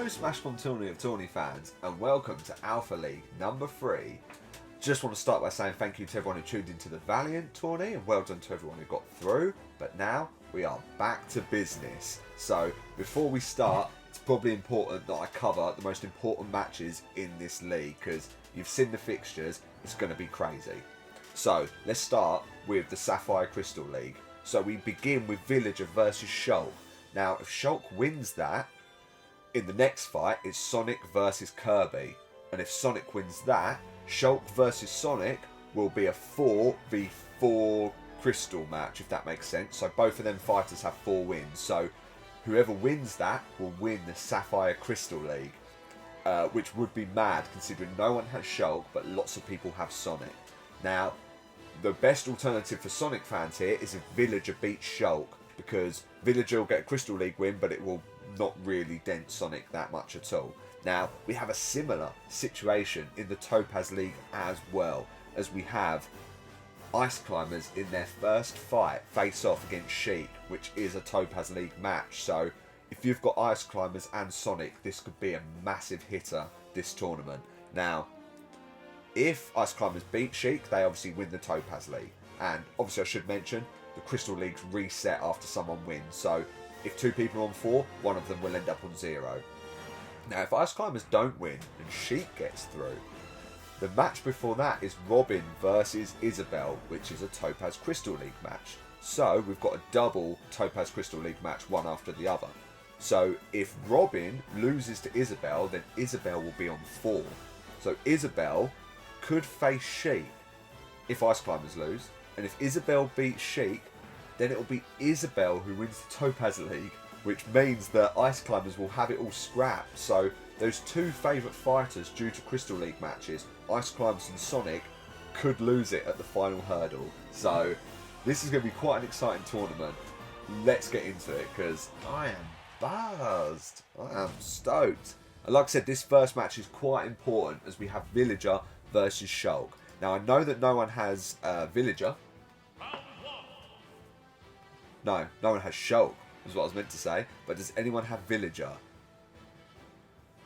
Hello Smash Com Tourney of Tourney fans, and welcome to Alpha League number 3. Just want to start by saying thank you to everyone who tuned into the Valiant tourney, and well done to everyone who got through. But now we are back to business. So before we start, it's probably important that I cover the most important matches in this league, because you've seen the fixtures, it's going to be crazy. So let's start with the Sapphire Crystal League. So we begin with Villager versus Shulk. Now if Shulk wins that, in the next fight, it's Sonic versus Kirby. And if Sonic wins that, Shulk versus Sonic will be a 4v4 crystal match, if that makes sense. So both of them fighters have 4 wins. So whoever wins that will win the Sapphire Crystal League. Which would be mad, considering no one has Shulk, but lots of people have Sonic. Now, the best alternative for Sonic fans here is if Villager beats Shulk, because Villager will get a Crystal League win, but it will not really dent Sonic that much at all. Now, we have a similar situation in the Topaz League as well, as we have Ice Climbers in their first fight face off against Sheik, which is a Topaz League match. So if you've got Ice Climbers and Sonic, this could be a massive hitter this tournament. Now, if Ice Climbers beat Sheik, they obviously win the Topaz League. And obviously I should mention, the Crystal Leagues reset after someone wins. So if 2 people are on 4, one of them will end up on 0. Now, if Ice Climbers don't win and Sheik gets through, the match before that is Robin versus Isabelle, which is a Topaz Crystal League match. So we've got a double Topaz Crystal League match, one after the other. So if Robin loses to Isabelle, then Isabelle will be on 4. So Isabelle could face Sheik if Ice Climbers lose. And if Isabelle beats Sheik, then it will be Isabelle who wins the Topaz League, which means that Ice Climbers will have it all scrapped. So those 2 favourite fighters due to Crystal League matches, Ice Climbers and Sonic, could lose it at the final hurdle. So this is going to be quite an exciting tournament. Let's get into it, because I am buzzed. I am stoked. And like I said, this first match is quite important, as we have Villager versus Shulk. Now I know that no one has Villager. No one has Shulk, is what I was meant to say. But does anyone have Villager?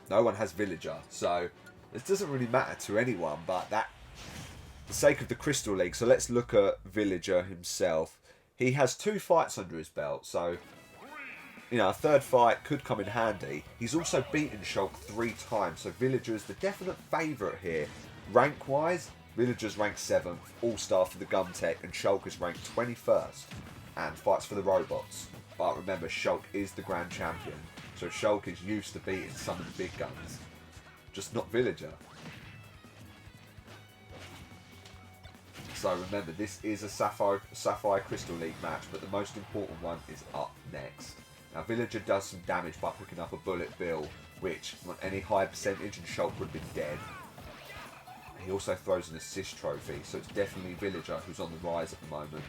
No one has Villager. So, this doesn't really matter to anyone, but that, for the sake of the Crystal League, so let's look at Villager himself. He has 2 fights under his belt, so, you know, a 3rd fight could come in handy. He's also beaten Shulk 3 times, so Villager is the definite favourite here. Rank-wise, Villager's ranked 7th, All-Star for the Gun Tech, and Shulk is ranked 21st. And fights for the robots. But remember, Shulk is the Grand Champion, so Shulk is used to beating some of the big guns. Just not Villager. So remember, this is a Sapphire Crystal League match, but the most important one is up next. Now Villager does some damage by picking up a bullet bill, which on any high percentage, and Shulk would have been dead. He also throws an assist trophy, so it's definitely Villager who's on the rise at the moment.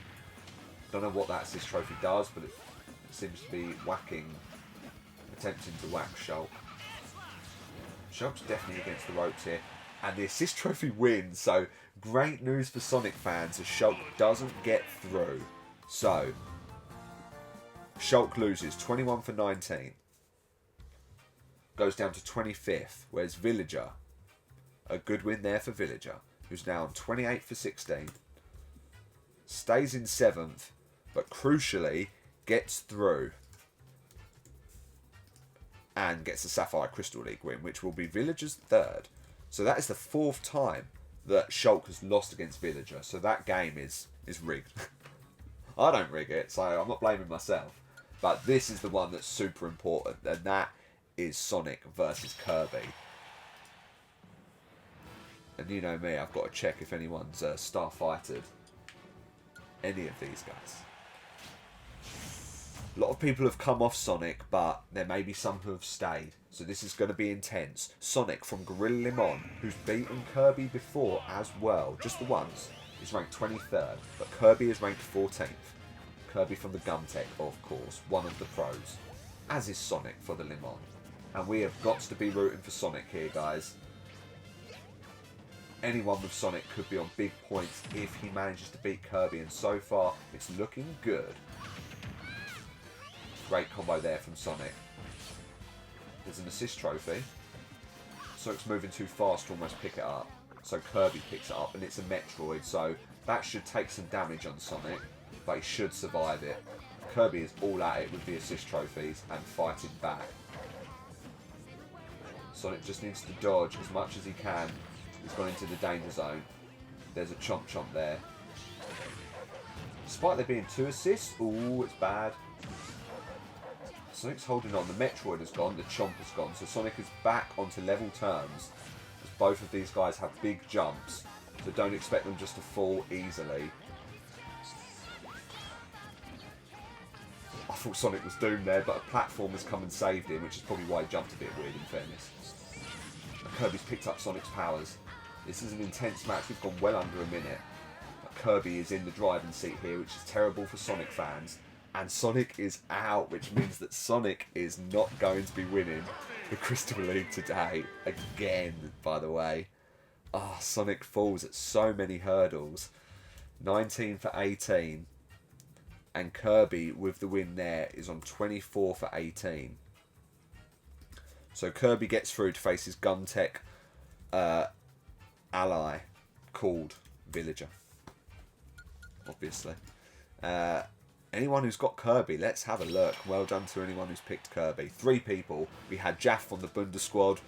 Don't know what that assist trophy does, but it seems to be attempting to whack Shulk. Shulk's definitely against the ropes here, and the assist trophy wins, so great news for Sonic fans as Shulk doesn't get through. So, Shulk loses 21 for 19, goes down to 25th, whereas Villager, a good win there for Villager, who's now on 28 for 16, stays in 7th, but crucially gets through and gets the Sapphire Crystal League win, which will be Villager's 3rd. So that is the 4th time that Shulk has lost against Villager. So that game is rigged. I don't rig it, so I'm not blaming myself. But this is the one that's super important, and that is Sonic versus Kirby. And you know me, I've got to check if anyone's star-fighted any of these guys. A lot of people have come off Sonic, but there may be some who have stayed. So this is going to be intense. Sonic from Gorilla Limon, who's beaten Kirby before as well, just the once, is ranked 23rd, but Kirby is ranked 14th. Kirby from the Gun Tech, of course, one of the pros, as is Sonic for the Limon. And we have got to be rooting for Sonic here, guys. Anyone with Sonic could be on big points if he manages to beat Kirby, and so far it's looking good. Great combo there from Sonic. There's an assist trophy. Sonic's moving too fast to almost pick it up. So Kirby picks it up, and it's a Metroid, so that should take some damage on Sonic, but he should survive it. Kirby is all at it with the assist trophies and fighting back. Sonic just needs to dodge as much as he can. He's gone into the danger zone. There's a Chomp Chomp there. Despite there being 2 assists, ooh, it's bad. Sonic's holding on. The Metroid has gone, the Chomp has gone, so Sonic is back onto level terms. As both of these guys have big jumps, so don't expect them just to fall easily. I thought Sonic was doomed there, but a platform has come and saved him, which is probably why he jumped a bit weird in fairness. And Kirby's picked up Sonic's powers. This is an intense match. We've gone well under a minute. But Kirby is in the driving seat here, which is terrible for Sonic fans. And Sonic is out, which means that Sonic is not going to be winning the Crystal League today. Again, by the way. Ah, oh, Sonic falls at so many hurdles. 19 for 18. And Kirby, with the win there, is on 24 for 18. So Kirby gets through to face his Gumtech ally called Villager. Obviously. Anyone who's got Kirby, let's have a look. Well done to anyone who's picked Kirby. 3 people. We had Jaff from the Bunda squad.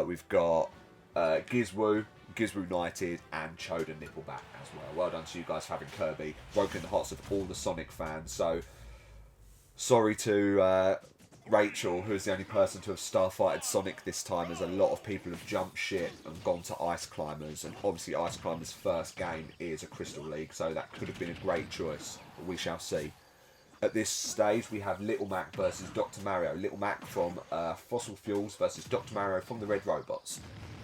We've got Gizwu United, and Choda Nippleback as well. Well done to you guys for having Kirby. Broken the hearts of all the Sonic fans. So, sorry to Rachel, who is the only person to have starfighted Sonic this time, as a lot of people have jumped ship and gone to Ice Climbers, and obviously Ice Climbers' first game is a Crystal League, so that could have been a great choice, but we shall see. At this stage, we have Little Mac versus Dr. Mario. Little Mac from Fossil Fuels versus Dr. Mario from the Red Robots.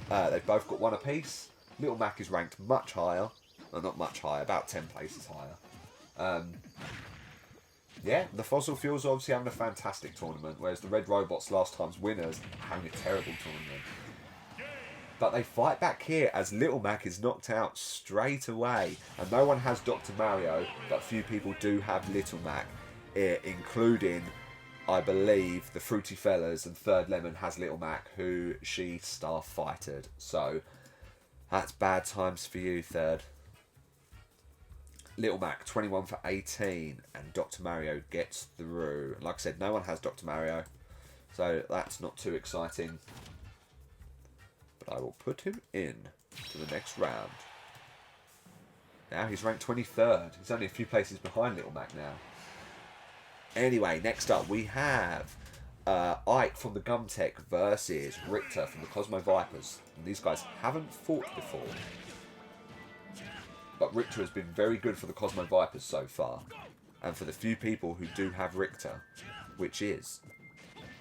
They've both got 1 apiece. Little Mac is ranked much higher. Well, not much higher, about 10 places higher. Yeah, the Fossil Fuels are obviously having a fantastic tournament, whereas the Red Robots, last time's winners, are having a terrible tournament. But they fight back here as Little Mac is knocked out straight away. And no one has Dr. Mario, but few people do have Little Mac, including, I believe, the Fruity Fellas, and Third Lemon has Little Mac, who she star-fighted. So, that's bad times for you, Third. Little Mac, 21 for 18, and Dr. Mario gets through. And like I said, no one has Dr. Mario, so that's not too exciting. But I will put him in to the next round. Now he's ranked 23rd. He's only a few places behind Little Mac now. Anyway, next up we have Ike from the Gumtech versus Richter from the Cosmo Vipers. And these guys haven't fought before. But Richter has been very good for the Cosmo Vipers so far. And for the few people who do have Richter, which is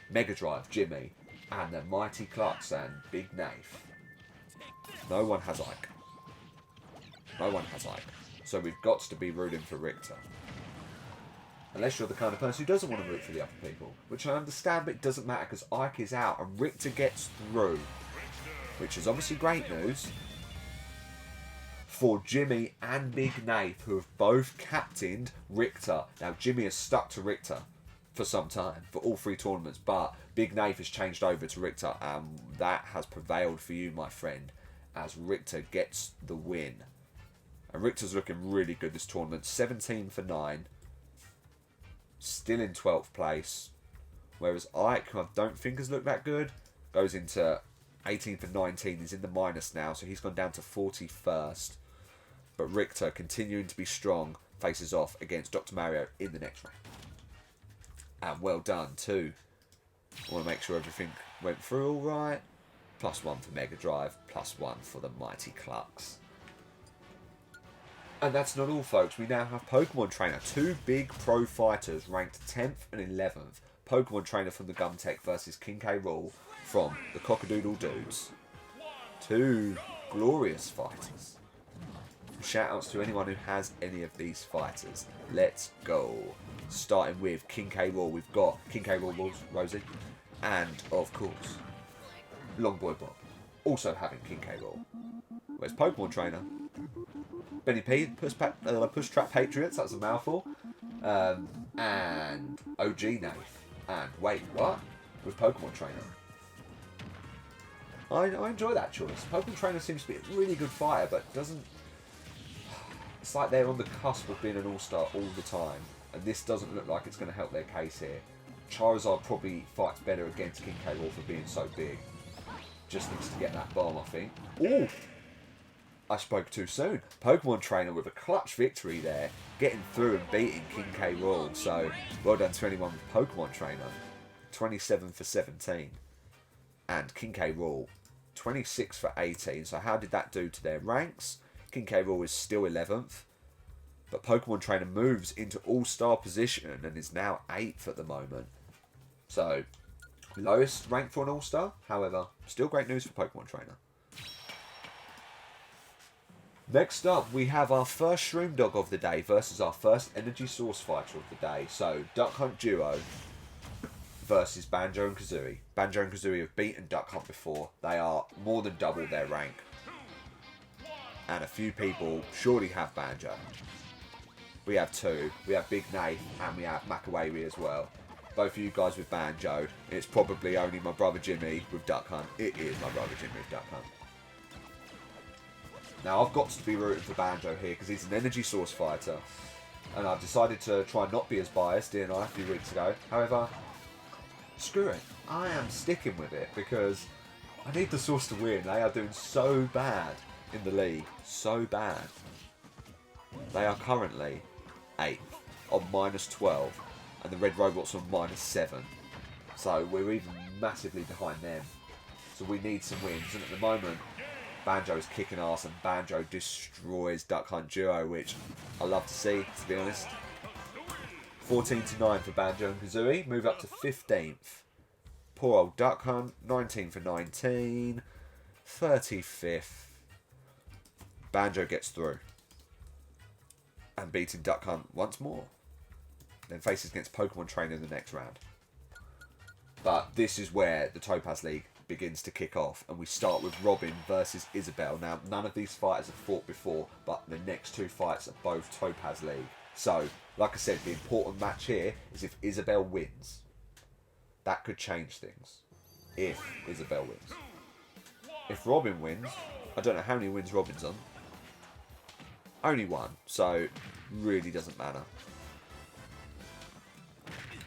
Mega Drive, Jimmy, and the Mighty Clucks and Big Nafe. No one has Ike. No one has Ike. So we've got to be rooting for Richter. Unless you're the kind of person who doesn't want to root for the other people. Which I understand, but it doesn't matter because Ike is out and Richter gets through. Which is obviously great news for Jimmy and Big Nafe, who have both captained Richter. Now, Jimmy has stuck to Richter for some time, for all 3 tournaments, but Big Nafe has changed over to Richter, and that has prevailed for you, my friend, as Richter gets the win. And Richter's looking really good this tournament, 17 for 9, still in 12th place, whereas Ike, who I don't think has looked that good, goes into 18 for 19, he's in the minus now, so he's gone down to 41st. But Richter, continuing to be strong, faces off against Dr. Mario in the next round. And well done too. I want to make sure everything went through all right. +1 for Mega Drive, +1 for the Mighty Clucks. And that's not all, folks. We now have Pokemon Trainer. 2 big pro fighters ranked 10th and 11th. Pokemon Trainer from the Gumtech versus King K. Rool from the Cockadoodle Dudes. 2 glorious fighters. Shout outs to anyone who has any of these fighters. Let's go. Starting with King K. Rool, we've got King K. Rool, Rosie, and of course, Longboy Bob, also having King K. Rool. Where's Pokemon Trainer? Benny P, Push Trap Patriots, that's a mouthful. And OG Nath. And wait, what? with Pokemon Trainer. I enjoy that choice. Pokemon Trainer seems to be a really good fighter, but doesn't... It's like they're on the cusp of being an all-star all the time, and this doesn't look like it's going to help their case here. Charizard probably fights better against King K. Rool for being so big. Just needs to get that bomb, I think. Ooh! I spoke too soon. Pokemon Trainer with a clutch victory there, getting through and beating King K. Rool. So, well done to anyone with Pokemon Trainer. 27 for 17. And King K. Rool, 26 for 18. So how did that do to their ranks? King K. Rool is still 11th. But Pokemon Trainer moves into all-star position and is now 8th at the moment. So, lowest rank for an all-star. However, still great news for Pokemon Trainer. Next up, we have our first Shroom Dog of the day versus our first Energy Source Fighter of the day. So, Duck Hunt Duo versus Banjo and Kazooie. Banjo and Kazooie have beaten Duck Hunt before. They are more than double their rank. And a few people surely have Banjo. We have two. We have Big Nath and we have Makawari as well. Both of you guys with Banjo. It's probably only my brother Jimmy with Duck Hunt. It is my brother Jimmy with Duck Hunt. Now, I've got to be rooting for Banjo here because he's an Energy Source fighter. And I've decided to try and not be as biased, didn't I, a few weeks ago. However, screw it. I am sticking with it because I need the Source to win. They are doing so bad in the league. So bad. They are currently 8th on -12. And the Red Robots on -7. So we're even massively behind them. So we need some wins. And at the moment, Banjo is kicking ass and Banjo destroys Duck Hunt Duo, which I love to see, to be honest. 14 to 9 for Banjo and Kazooie. Move up to 15th. Poor old Duck Hunt. 19 for 19. 35th. Banjo gets through. And beating Duck Hunt once more. Then faces against Pokemon Trainer in the next round. But this is where the Topaz League begins to kick off, and we start with Robin versus Isabelle. Now, none of these fighters have fought before, but the next two fights are both Topaz League. So, like I said, the important match here is if Isabelle wins. That could change things. If Isabelle wins. If Robin wins, I don't know how many wins Robin's on. Only one, so really doesn't matter.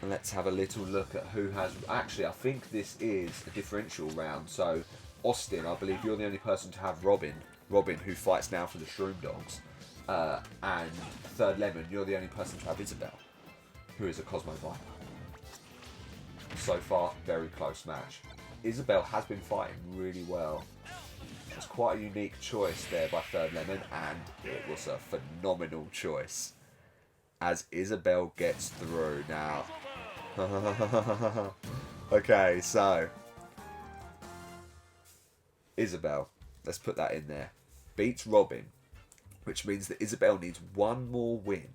And let's have a little look at who has... Actually, I think this is a differential round. So, Austin, I believe you're the only person to have Robin. Robin, who fights now for the Shroom Dogs. And Third Lemon, you're the only person to have Isabelle, who is a Cosmo Viper. So far, very close match. Isabelle has been fighting really well. It's quite a unique choice there by Third Lemon, and it was a phenomenal choice. As Isabelle gets through now. Okay, so Isabelle, let's put that in there, beats Robin, which means that Isabelle needs one more win,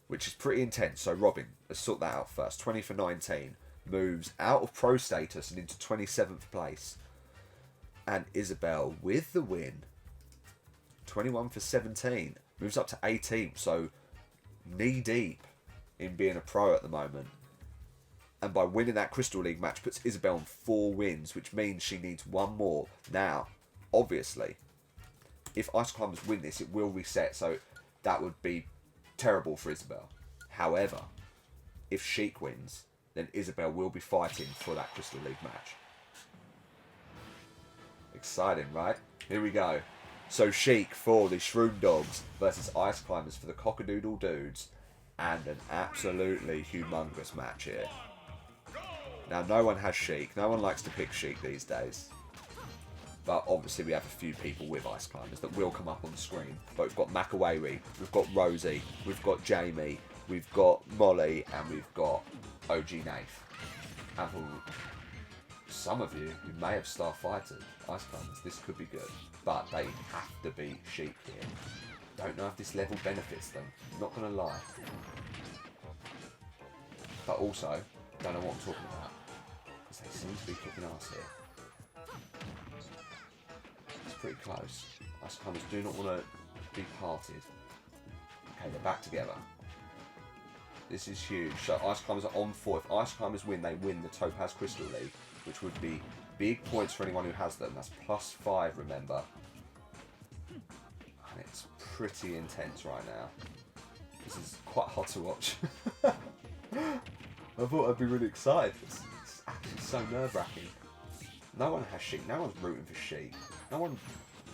which is pretty intense. So Robin, let's sort that out first. 20 for 19, moves out of pro status and into 27th place. And Isabelle, with the win, 21 for 17, moves up to 18th, so knee deep in being a pro at the moment. And by winning that Crystal League match, puts Isabelle on 4 wins, which means she needs one more. Now, obviously, if Ice Climbers win this, it will reset, so that would be terrible for Isabelle. However, if Sheik wins, then Isabelle will be fighting for that Crystal League match. Exciting, right? Here we go. So Sheik for the Shroom Dogs versus Ice Climbers for the Cockadoodle Dudes. And an absolutely humongous match here. Now, no one has Sheik. No one likes to pick Sheik these days. But obviously we have a few people with Ice Climbers that will come up on the screen. But we've got Makawari, we've got Rosie, we've got Jamie, we've got Molly, and we've got OG Nath. And for some of you who may have Star Fighter Ice Climbers, this could be good. But they have to beat Sheik here. Don't know if this level benefits them. Not going to lie. But also, don't know what I'm talking about. Because they seem to be kicking ass here. It's pretty close. Ice Climbers do not want to be parted. Okay, they're back together. This is huge. So Ice Climbers are on 4. If Ice Climbers win, they win the Topaz Crystal League, which would be big points for anyone who has them. That's +5, remember. And it's pretty intense right now. This is quite hard to watch. I thought I'd be really excited. It's actually so nerve-wracking. No one has Sheik. No one's rooting for Sheik. No one...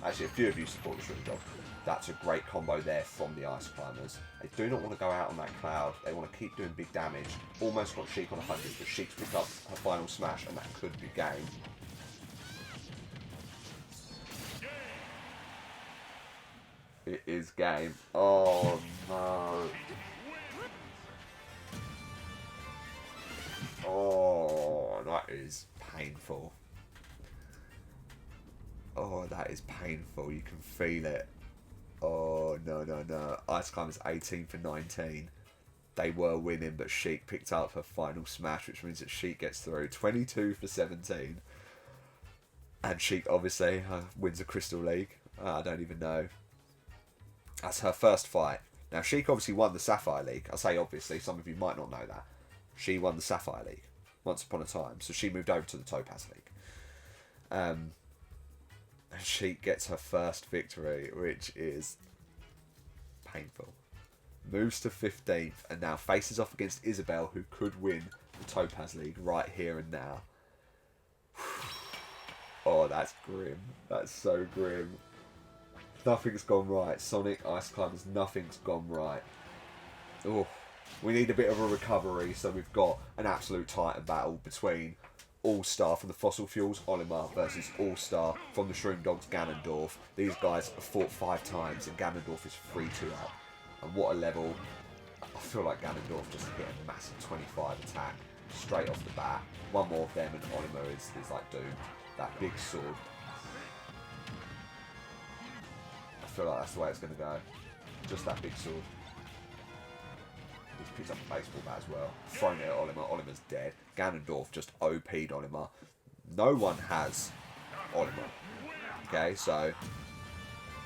Actually, a few of you support the Shroom Dog. That's a great combo there from the Ice Climbers. They do not want to go out on that cloud. They want to keep doing big damage. Almost got Sheik on 100, but Sheik's picked up her final smash, and that could be game. It is game. Oh no. Oh, that is painful. Oh, that is painful. You can feel it. Oh, no, no, no. Ice Climbers 18 for 19. They were winning, but Sheik picked up her final smash, which means that Sheik gets through. 22 for 17. And Sheik, obviously, wins the Crystal League. I don't even know. That's her first fight. Now, Sheik obviously won the Sapphire League. I say obviously, some of you might not know that. She won the Sapphire League once upon a time. So she moved over to the Topaz League. And Sheik gets her first victory, which is painful. Moves to 15th and now faces off against Isabel, who could win the Topaz League right here and now. Oh, that's grim. That's so grim. Nothing's gone right. Sonic, Ice Climbers, nothing's gone right. Oh, we need a bit of a recovery, so we've got an absolute titan battle between All-Star from the Fossil Fuels, Olimar, versus All-Star from the Shroom Dogs, Ganondorf. These guys have fought 5 times, and Ganondorf is 3-2 up. And what a level. I feel like Ganondorf just hit a massive 25 attack straight off the bat. One more of them, and Olimar is like doomed. That big sword. I feel like that's the way it's going to go. Just that big sword. He's picked up a baseball bat as well. Thrown it at Olimar. Olimar's dead. Ganondorf just OP'd Olimar. No one has Olimar. Okay, so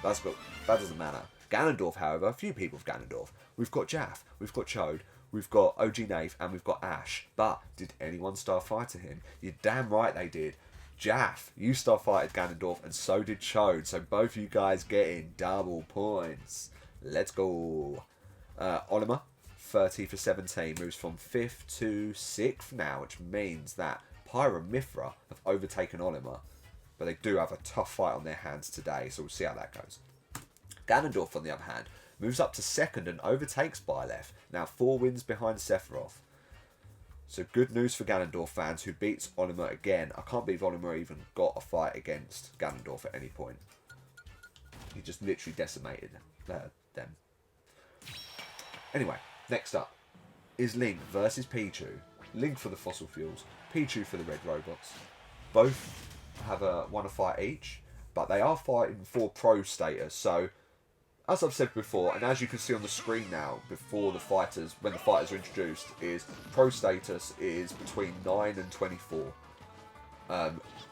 that doesn't matter. Ganondorf, however, a few people have Ganondorf. We've got Jaff, we've got Chode, we've got OG Nave, and we've got Ash. But did anyone starfighter him? You're damn right they did. Jaff, you starfighted Ganondorf, and so did Chode. So both you guys getting double points. Let's go. Olimar, 30 for 17, moves from 5th to 6th now, which means that Pyra and Mithra have overtaken Olimar. But they do have a tough fight on their hands today, so we'll see how that goes. Ganondorf, on the other hand, moves up to 2nd and overtakes Byleth. Now 4 wins behind Sephiroth. So good news for Ganondorf fans, who beats Olimar again. I can't believe Olimar even got a fight against Ganondorf at any point. He just literally decimated them. Anyway, next up is Link versus Pichu. Link for the Fossil Fuels, Pichu for the Red Robots. Both have won a fight each, but they are fighting for pro status. So, as I've said before, and as you can see on the screen now, before the fighters, when the fighters are introduced, is pro status is between 9 and 24.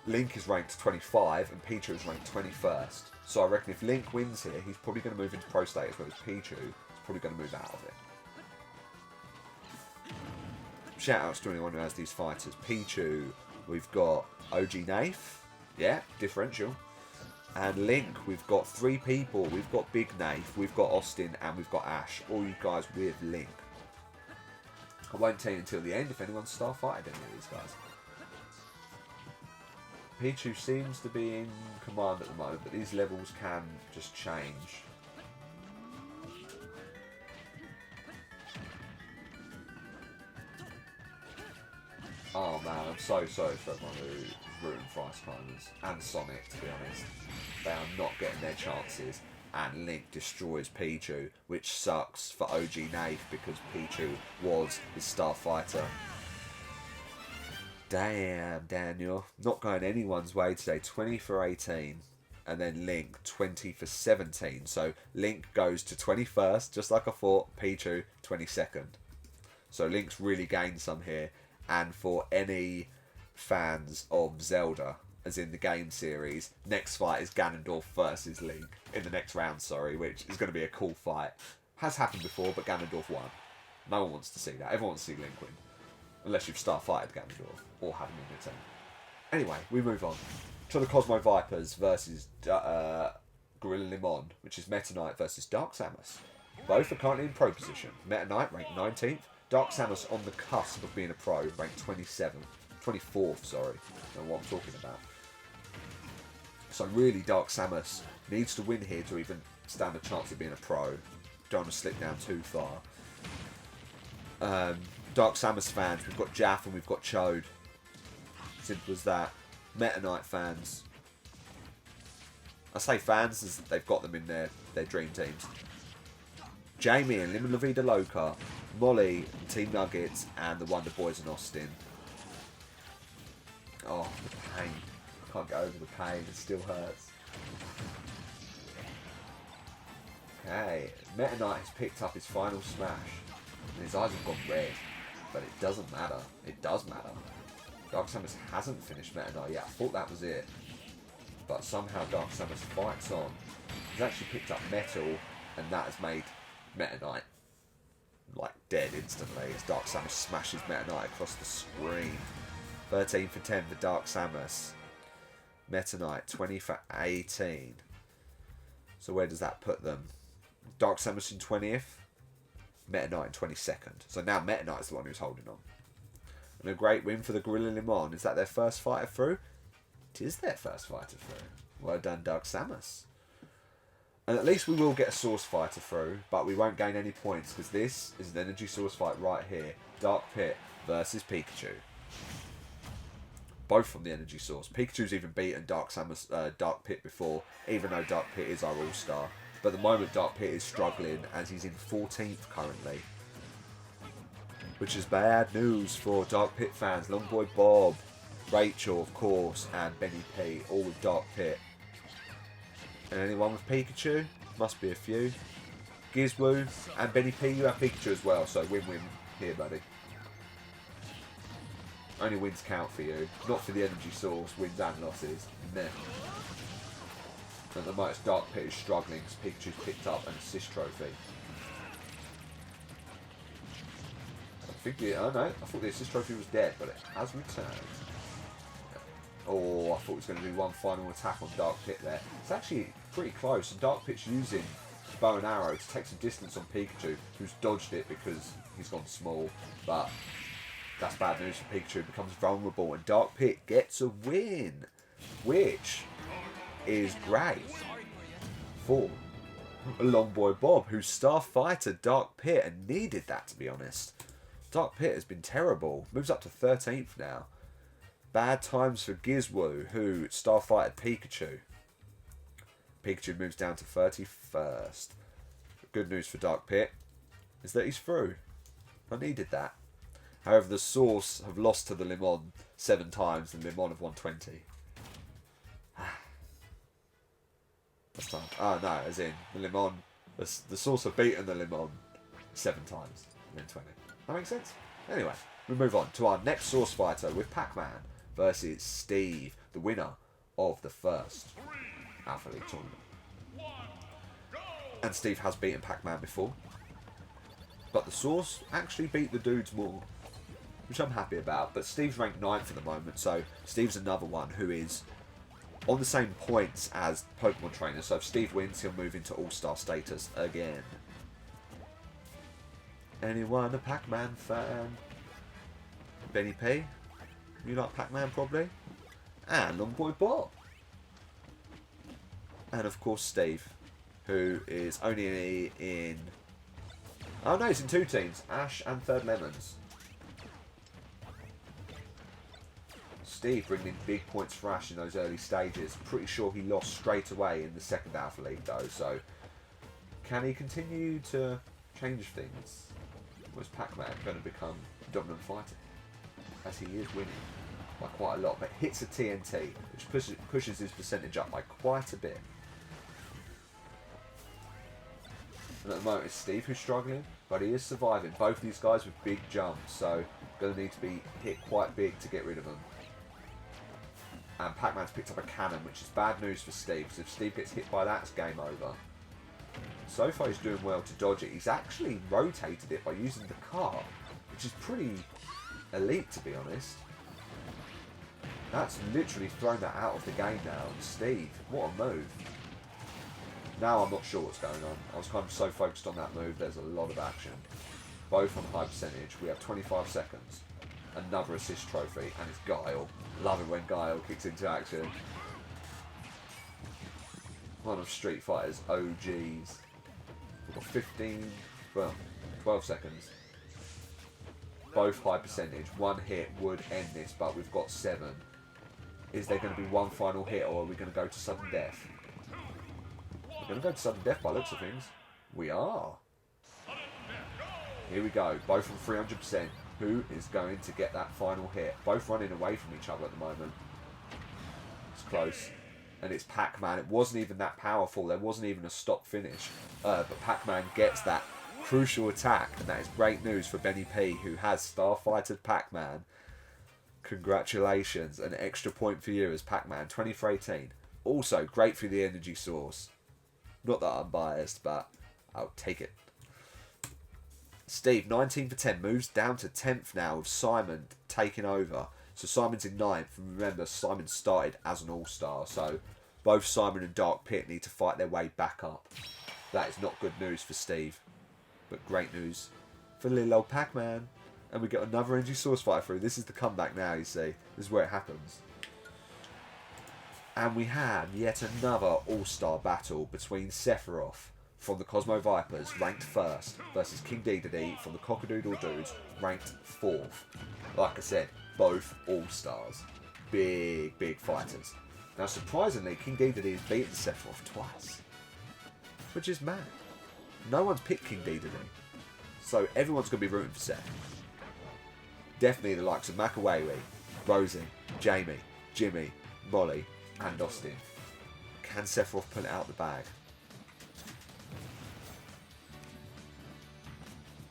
Link is ranked 25 and Pichu is ranked 21st. So I reckon if Link wins here, he's probably going to move into pro status, whereas Pichu is probably going to move out of it. Shout outs to anyone who has these fighters. Pichu, we've got OG Nath, yeah, differential. And Link, we've got 3 people. We've got Big Nath, we've got Austin, and we've got Ash. All you guys with Link. I won't tell you until the end if anyone's starfighted any of these guys. Pichu seems to be in command at the moment, but these levels can just change. Oh man, I'm so sorry for everyone who's rooting for Ice Climbers and Sonic, to be honest. They are not getting their chances, and Link destroys Pichu, which sucks for OG Nave because Pichu was his starfighter. Damn, Daniel. Not going anyone's way today. 20 for 18. And then Link, 20 for 17. So Link goes to 21st, just like I thought. Pichu, 22nd. So Link's really gained some here. And for any fans of Zelda, as in the game series, next fight is Ganondorf versus Link. In the next round, sorry, which is going to be a cool fight. Has happened before, but Ganondorf won. No one wants to see that. Everyone wants to see Link win. Unless you've starfighted Ganondorf or have him in your team. Anyway, we move on to the Cosmo Vipers versus Gorilla Limon, which is Meta Knight versus Dark Samus. Both are currently in pro position. Meta Knight ranked 19th. Dark Samus on the cusp of being a pro, ranked 24th, sorry. I don't know what I'm talking about. So really, Dark Samus needs to win here to even stand a chance of being a pro. Don't want to slip down too far. Dark Samus fans, we've got Jaff and we've got Chode. Simple as that. Meta Knight fans. I say fans as they've got them in their dream teams. Jamie and Limon La Vida Loca, Molly, Team Nuggets, and the Wonder Boys in Austin. Oh, the pain. Can't get over the pain, it still hurts. Okay, Meta Knight has picked up his final smash, and his eyes have gone red, but it doesn't matter. It does matter. Dark Samus hasn't finished Meta Knight yet. I thought that was it, but somehow Dark Samus fights on. He's actually picked up Metal, and that has made Meta Knight like dead instantly as Dark Samus smashes Meta Knight across the screen. 13 for 10 for Dark Samus. Meta Knight 20 for 18. So where does that put them? Dark Samus in 20th, Meta Knight in 22nd. So now Meta Knight is the one who's holding on. And a great win for the Gorilla Limon. Is that their first fighter through? It is their first fighter through. Well done, Dark Samus. And at least we will get a Source fighter through, but we won't gain any points because this is an Energy Source fight right here. Dark Pit versus Pikachu. Both from the Energy Source. Pikachu's even beaten Dark Pit before, even though Dark Pit is our all-star. But at the moment, Dark Pit is struggling as he's in 14th currently. Which is bad news for Dark Pit fans. Longboy Bob, Rachel, of course, and Benny P, all with Dark Pit. And anyone with Pikachu? Must be a few. Gizwoo and Benny P, you have Pikachu as well, so win-win here, buddy. Only wins count for you, not for the Energy Source, wins and losses. Meh. At the most, Dark Pit is struggling because Pikachu's picked up an assist trophy. I thought the assist trophy was dead, but it has returned. Oh, I thought he was going to do one final attack on Dark Pit there. It's actually pretty close, and Dark Pit's using bow and arrow to take some distance on Pikachu, who's dodged it because he's gone small, but that's bad news for Pikachu. It becomes vulnerable, and Dark Pit gets a win, which is great for Longboy Bob, who's star fighter Dark Pit and needed that, to be honest. Dark Pit has been terrible. Moves up to 13th now. Bad times for Gizwoo, who starfighted Pikachu. Pikachu moves down to 31st. Good news for Dark Pit is that he's through. I needed that. However, the Source have lost to the Limon 7 times, and Limon have won 20. That's time. Oh no, as in the Limon, the Source have beaten the Limon 7 times, and then 20. That makes sense? Anyway, we move on to our next Source fighter with Pac-Man versus Steve, the winner of the first Alpha League tournament. And Steve has beaten Pac-Man before, but the Source actually beat the dudes more, which I'm happy about. But Steve's ranked 9th at the moment, so Steve's another one who is on the same points as Pokemon Trainer. So if Steve wins, he'll move into All-Star status again. Anyone a Pac-Man fan? Benny P? You like Pac-Man probably? And Longboy Bob. And of course Steve, who is only in... Oh no, he's in 2 teams. Ash and Third Lemons. Steve bringing in big points for Ash in those early stages. Pretty sure he lost straight away in the second Alpha League though, so can he continue to change things? Was Pac-Man going to become a dominant fighter? As he is winning by quite a lot, but hits a TNT, which pushes his percentage up by quite a bit. And at the moment it's Steve who's struggling, but he is surviving. Both these guys with big jumps, so going to need to be hit quite big to get rid of them. And Pac-Man's picked up a cannon, which is bad news for Steve, because if Steve gets hit by that, it's game over. So far he's doing well to dodge it. He's actually rotated it by using the car, which is pretty elite, to be honest. That's literally thrown that out of the game now. Steve, what a move. Now I'm not sure what's going on. I was kind of so focused on that move. There's a lot of action. Both on high percentage. We have 25 seconds. Another assist trophy. And it's Guile. Love it when Guile kicks into action. One of Street Fighter's OGs. We've got 15, well, 12 seconds. Both high percentage. One hit would end this, but we've got 7. Is there going to be one final hit, or are we going to go to sudden death? We're going to go to sudden death by looks of things. We are. Here we go. Both from 300%. Who is going to get that final hit? Both running away from each other at the moment. It's close. And it's Pac-Man. It wasn't even that powerful. There wasn't even a stop finish. But Pac-Man gets that crucial attack. And that is great news for Benny P, who has Starfighter Pac-Man. Congratulations. An extra point for you as Pac-Man. 20 for 18. Also, great for the energy source. Not that I'm biased, but I'll take it. Steve, 19 for 10, moves down to 10th now with Simon taking over. So Simon's in 9th. And remember, Simon started as an all-star. So both Simon and Dark Pit need to fight their way back up. That is not good news for Steve. But great news for little old Pac-Man. And we get another energy source fight through. This is the comeback now, you see. This is where it happens. And we have yet another all-star battle between Sephiroth from the Cosmo Vipers, ranked 1st, versus King Dedede from the Cockadoodle Dudes, ranked 4th. Like I said, both all-stars. Big, big fighters. Now, surprisingly, King Dedede has beaten Sephiroth twice. Which is mad. No one's picked King Dedede. So everyone's going to be rooting for Seth. Definitely the likes of Makawewe, Rosie, Jamie, Jimmy, Molly, and Austin. Can Sephiroth pull it out the bag?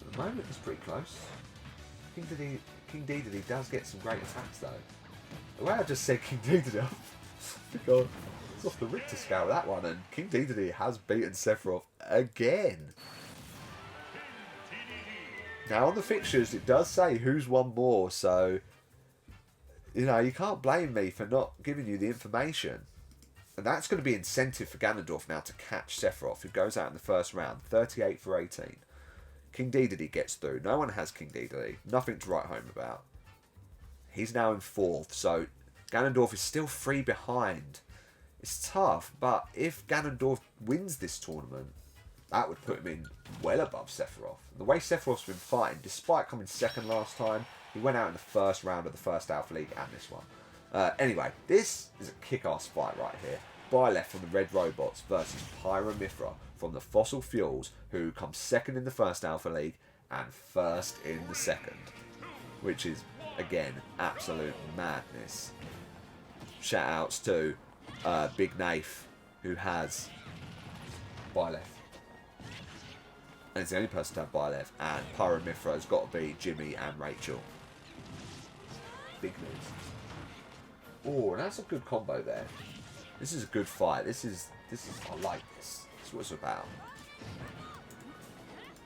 At the moment, it's pretty close. King Dedede does get some great attacks, though. The way I just said King Dedede, God, it's off the Richter scale, that one, and King Dedede has beaten Sephiroth again. Now, on the fixtures, it does say who's won more, so you know, you can't blame me for not giving you the information. And that's going to be incentive for Ganondorf now to catch Sephiroth, who goes out in the first round. 38 for 18. King Dedede gets through. No one has King Dedede. Nothing to write home about. He's now in 4th, so Ganondorf is still 3 behind. It's tough, but if Ganondorf wins this tournament, that would put him in well above Sephiroth. The way Sephiroth's been fighting, despite coming 2nd last time, he went out in the first round of the first Alpha League and this one. Anyway, this is a kick-ass fight right here. Byleth from the Red Robots versus Pyramithra from the Fossil Fuels, who comes 2nd in the first Alpha League and 1st in the 2nd. Which is, again, absolute madness. Shout-outs to Big Naif, who has Byleth. And it's the only person to have Byleth. And Pyramithra has got to be Jimmy and Rachel. Big news. Oh, that's a good combo there. This is a good fight. This is I like this. This is what it's about.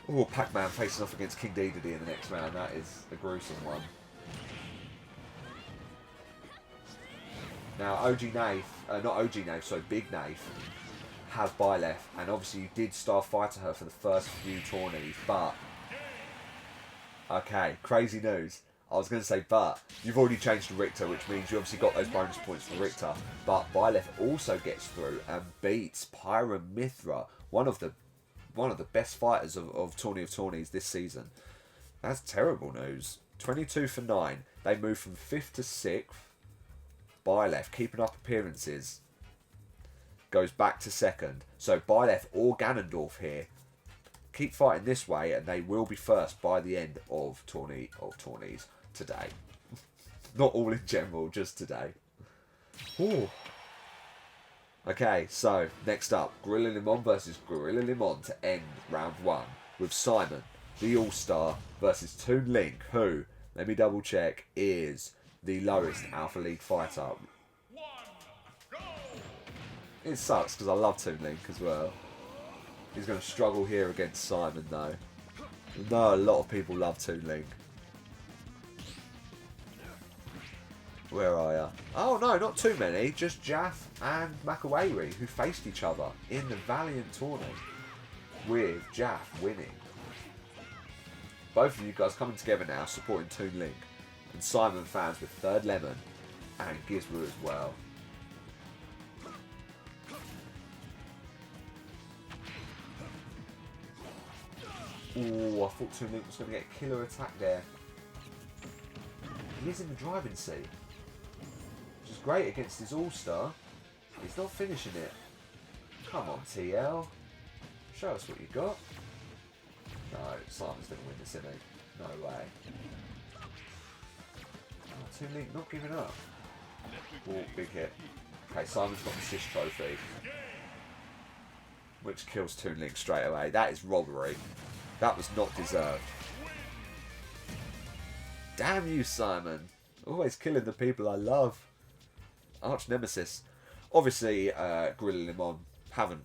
Oh, Pac-Man facing off against King Dedede in the next round. That is a gruesome one. Now, OG Naif, not OG Naif, sorry, Big Naif, has Byleth, and obviously you did Starfighter her for the first few tourneys, but okay, crazy news. I was going to say, but you've already changed to Richter, which means you obviously got those bonus points for Richter. But Byleth also gets through and beats Pyramithra, one of the best fighters of Tourney of Tourneys this season. That's terrible news. 22 for 9. They move from 5th to 6th. Byleth, keeping up appearances, goes back to 2nd. So Byleth or Ganondorf here keep fighting this way, and they will be 1st by the end of Tourney of Tourneys today. Not all in general, just today. Ooh. Okay, so next up, Gorilla Limon versus Gorilla Limon to end round 1 with Simon, the All-Star, versus Toon Link, who, let me double check, is the lowest Alpha League fighter. It sucks because I love Toon Link as well. He's going to struggle here against Simon, though. I know a lot of people love Toon Link. Where are ya? Oh, no, not too many. Just Jaff and Makaweri, who faced each other in the Valiant tourney, with Jaff winning. Both of you guys coming together now, supporting Toon Link. And Simon fans with Third Lemon and Gizmo as well. Ooh, I thought Toon Link was going to get a killer attack there. He is in the driving seat, which is great against his All-Star. He's not finishing it. Come on, TL. Show us what you got. No, Simon's going to win this, isn't he? No way. Oh, Toon Link not giving up. Oh, big hit. Okay, Simon's got the assist trophy, which kills Toon Link straight away. That is robbery. That was not deserved. Damn you, Simon. Always killing the people I love. Arch nemesis. Obviously, Gorilla Limon haven't,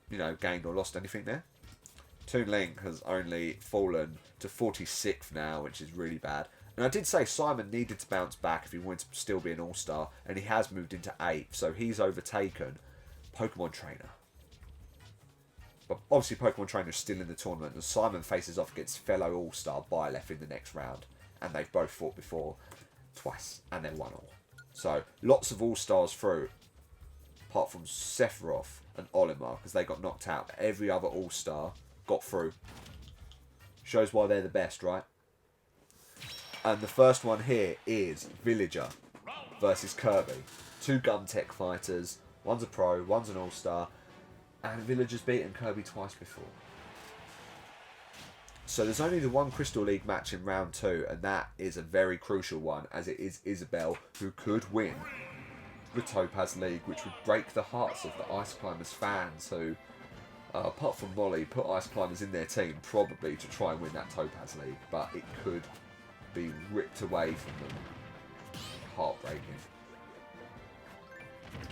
you know, gained or lost anything there. Toon Link has only fallen to 46th now, which is really bad. And I did say Simon needed to bounce back if he wanted to still be an all-star, and he has moved into 8th, so he's overtaken Pokemon Trainer. But obviously Pokemon Trainer is still in the tournament, and Simon faces off against fellow all-star Byleth in the next round. And they've both fought before twice, and they won all. So lots of all-stars through, apart from Sephiroth and Olimar, because they got knocked out. Every other all-star got through. Shows why they're the best, right? And the first one here is Villager versus Kirby. 2 Gumtech fighters. One's a pro, one's an all-star. And Villager's beaten Kirby twice before. So there's only the one Crystal League match in round 2, and that is a very crucial one, as it is Isabelle who could win the Topaz League, which would break the hearts of the Ice Climbers fans who, apart from Molly, put Ice Climbers in their team probably to try and win that Topaz League, but it could be ripped away from them. Heartbreaking.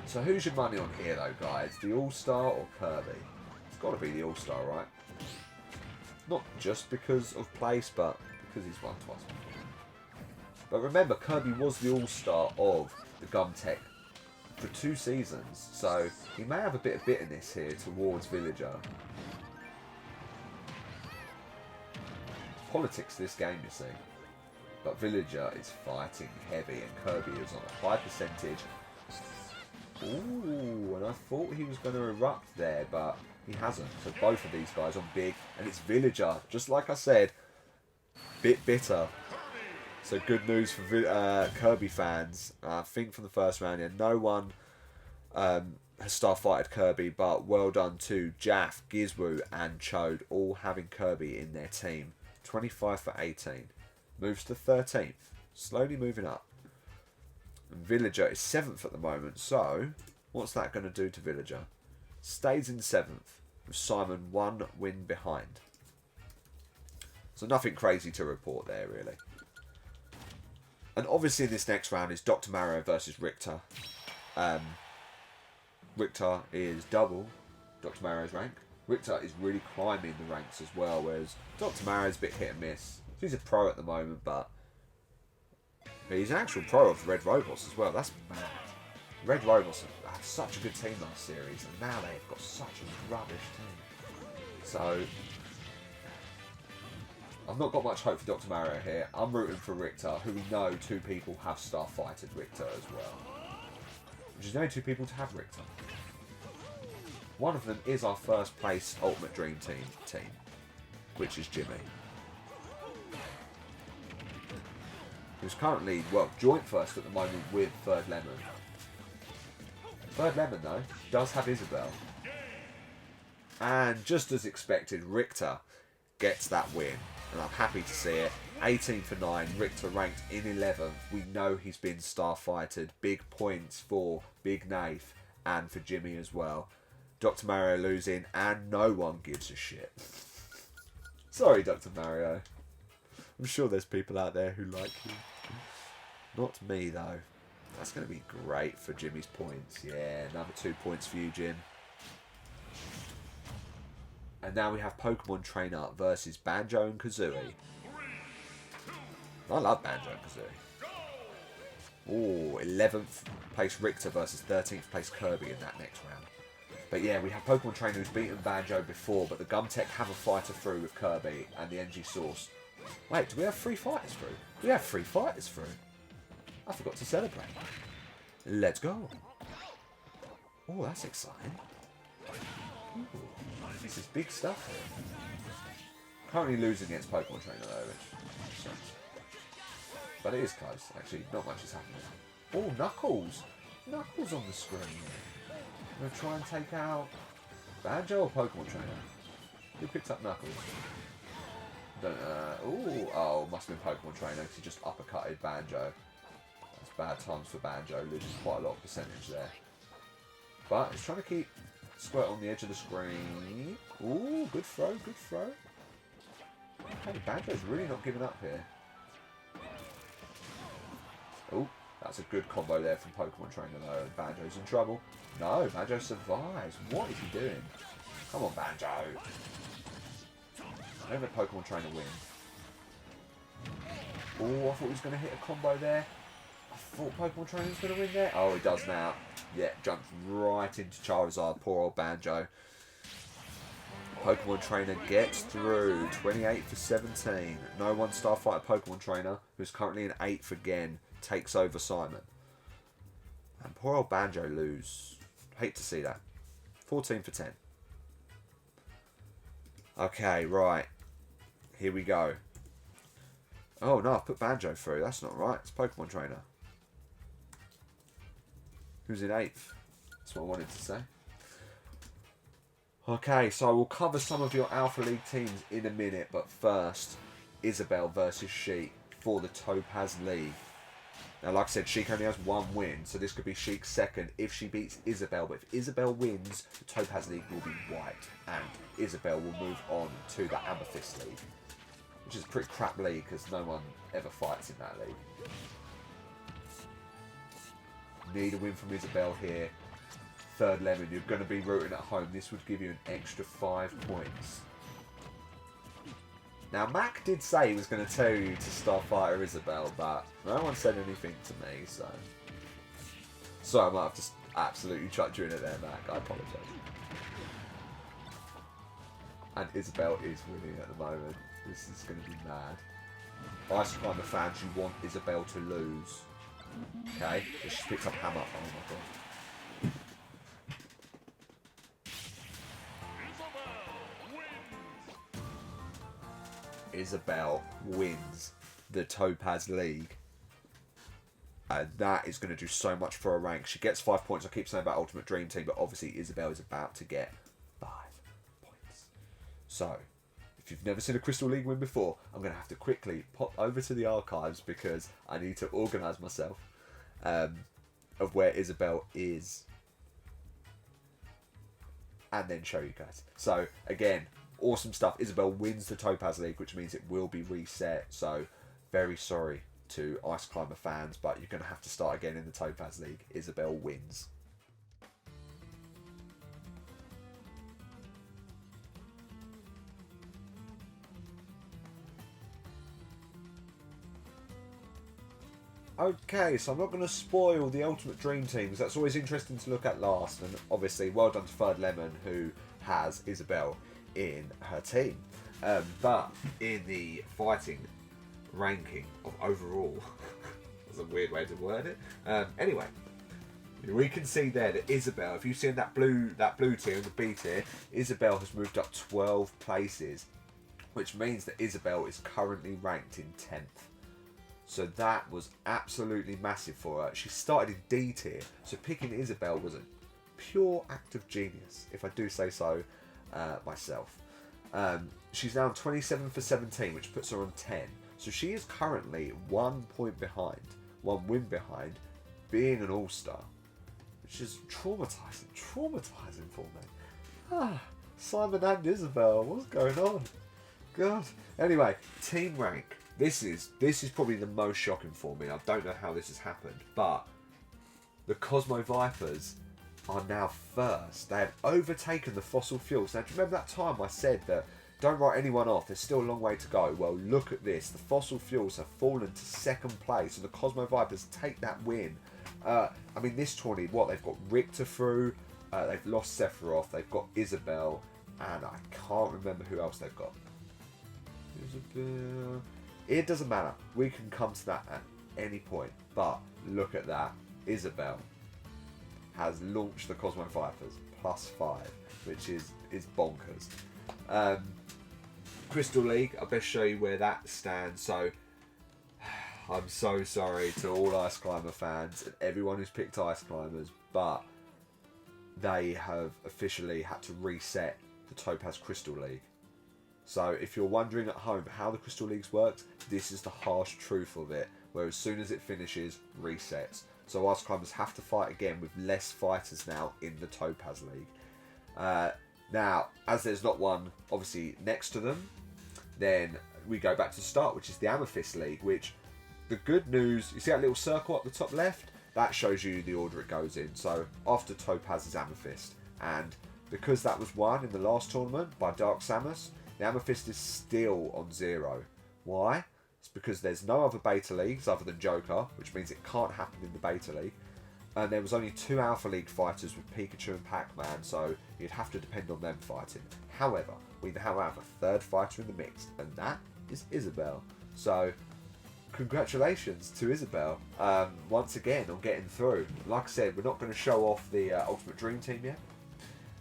So who's your money on here though, guys? The All-Star or Kirby? It's got to be the All-Star, right? Not just because of place, but because he's won twice before. But remember, Kirby was the all-star of the Gumtech for 2 seasons, so he may have a bit of bitterness here towards Villager. Politics this game, you see. But Villager is fighting heavy, and Kirby is on a high percentage. Ooh, and I thought he was going to erupt there, but he hasn't. So both of these guys on big, and it's Villager, just like I said, bit bitter. So good news for Kirby fans. I think from the first round here, no one has star-fighted Kirby, but well done to Jaff, Gizmo and Chode, all having Kirby in their team. 25 for 18. Moves to 13th. Slowly moving up. And Villager is 7th at the moment, so what's that going to do to Villager? Stays in 7th, with Simon 1 win behind. So nothing crazy to report there, really. And obviously this next round is Dr. Mario versus Richter. Richter is double Dr. Mario's rank. Richter is really climbing the ranks as well, whereas Dr. Mario's a bit hit and miss. He's a pro at the moment, but he's an actual pro of Red Robots as well. That's bad. Red Robots had such a good team last series, and now they've got such a rubbish team. So I've not got much hope for Dr. Mario here. I'm rooting for Richter, who we know 2 people have star-fighted Richter as well. Which is the only 2 people to have Richter. One of them is our first place Ultimate Dream Team, which is Jimmy. Who's currently, well, joint first at the moment with Third Lemon. Third Lemon, though, does have Isabelle. And just as expected, Richter gets that win. And I'm happy to see it. 18 for 9, Richter ranked in 11th. We know he's been star-fighted. Big points for Big Nath and for Jimmy as well. Dr. Mario losing, and no one gives a shit. Sorry, Dr. Mario. I'm sure there's people out there who like you. Not me, though. That's going to be great for Jimmy's points. Yeah, another 2 points for you, Jim. And now we have Pokemon Trainer versus Banjo and Kazooie. I love Banjo and Kazooie. Oh, 11th place Richter versus 13th place Kirby in that next round. But yeah, we have Pokemon Trainer who's beaten Banjo before, but the Gumtech have a fighter through with Kirby and the NG Source. Wait, do we have 3 fighters through? We have 3 fighters through. I forgot to celebrate. Let's go. Oh, that's exciting. Ooh, this is big stuff here. Currently losing against Pokemon Trainer though, which sucks. But it is close, actually. Not much is happening. Oh, Knuckles! Knuckles on the screen. We're going to try and take out Banjo or Pokemon Trainer? Who picked up Knuckles? Oh, must have been Pokemon Trainer because he just uppercutted Banjo. That's bad times for Banjo, losing quite a lot of percentage there. But he's trying to keep Squirt on the edge of the screen. Ooh, good throw, good throw. Okay, Banjo's really not giving up here. Oh, that's a good combo there from Pokemon Trainer though. Banjo's in trouble. No, Banjo survives. What is he doing? Come on, Banjo. Don't let Pokemon Trainer win. Oh, I thought he was going to hit a combo there. I thought Pokemon Trainer was going to win there. Oh, he does now. Yeah, jumps right into Charizard. Poor old Banjo. Pokemon Trainer gets through. 28 for 17. No 1-star fighter Pokemon Trainer, who's currently in 8th again, takes over Simon. And poor old Banjo lose. Hate to see that. 14 for 10. Okay, right. Here we go. Oh no, I've put Banjo through. That's not right. It's Pokemon Trainer. Who's in 8th? That's what I wanted to say. Okay, so I will cover some of your Alpha League teams in a minute, but first, Isabelle versus Sheik for the Topaz League. Now, like I said, Sheik only has 1 win, so this could be Sheik's second if she beats Isabelle. But if Isabelle wins, the Topaz League will be wiped, and Isabelle will move on to the Amethyst League, which is a pretty crap league because no one ever fights in that league. Need a win from Isabelle here. 3rd Lemon, you're going to be rooting at home. This would give you an extra 5 points. Now, Mac did say he was going to tell you to Starfighter Isabelle, but no one said anything to me, so... So I might have just absolutely chucked you in it there, Mac. I apologise. And Isabelle is winning at the moment. This is going to be mad. Ice Climber fans, you want Isabelle to lose. Okay, she picks up Hammer. Oh my god. Isabelle wins the Topaz League. And that is going to do so much for her rank. She gets 5 points. I keep saying about Ultimate Dream Team, but obviously Isabelle is about to get 5 points. So, if you've never seen a Crystal League win before, I'm going to have to quickly pop over to the archives because I need to organise myself of where Isabelle is. And then show you guys. So, again, awesome stuff. Isabelle wins the Topaz League, which means it will be reset. So, very sorry to Ice Climber fans, but you're going to have to start again in the Topaz League. Isabelle wins. Okay, so I'm not going to spoil the Ultimate Dream Team because that's always interesting to look at last. And obviously, well done to 3rd Lemon, who has Isabelle in her team. But in the fighting ranking of overall, that's a weird way to word it. Anyway, we can see there that Isabelle, if you see in that blue tier, the B tier, Isabelle has moved up 12 places, which means that Isabelle is currently ranked in 10th. So that was absolutely massive for her. She started in D tier, so picking Isabelle was a pure act of genius, if I do say so myself. She's now 27 for 17, which puts her on 10. So she is currently 1 point behind, 1 win behind, being an all-star, which is traumatizing for me. Simon and Isabelle, what's going on? God. Anyway, team rank. This is probably the most shocking for me. I don't know how this has happened, but the Cosmo Vipers are now first. They have overtaken the fossil fuels. Now, do you remember that time I said that don't write anyone off, there's still a long way to go? Well, look at this. The fossil fuels have fallen to second place, and the Cosmo Vipers take that win. I mean, this tourney, what? They've got Richter through, they've lost Sephiroth, they've got Isabel, and I can't remember who else they've got. Isabel. It doesn't matter. We can come to that at any point. But look at that. Isabel has launched the Cosmo Vipers +5, which is bonkers. Crystal League, I'll best show you where that stands. So I'm so sorry to all Ice Climber fans and everyone who's picked Ice Climbers, but they have officially had to reset the Topaz Crystal League. So if you're wondering at home how the Crystal Leagues works, this is the harsh truth of it, where as soon as it finishes, resets. So Ice Climbers have to fight again with less fighters now in the Topaz League. Now, as there's not one obviously next to them, then we go back to the start, which is the Amethyst League, which the good news, you see that little circle up the top left? That shows you the order it goes in. So after Topaz is Amethyst. And because that was won in the last tournament by Dark Samus, the Amethyst is still on 0. Why? It's because there's no other Beta Leagues other than Joker, which means it can't happen in the Beta League. And there was only 2 Alpha League fighters with Pikachu and Pac-Man, so you'd have to depend on them fighting. However, we now have a 3rd fighter in the mix, and that is Isabel. So, congratulations to Isabel, once again, on getting through. Like I said, we're not going to show off the Ultimate Dream Team yet.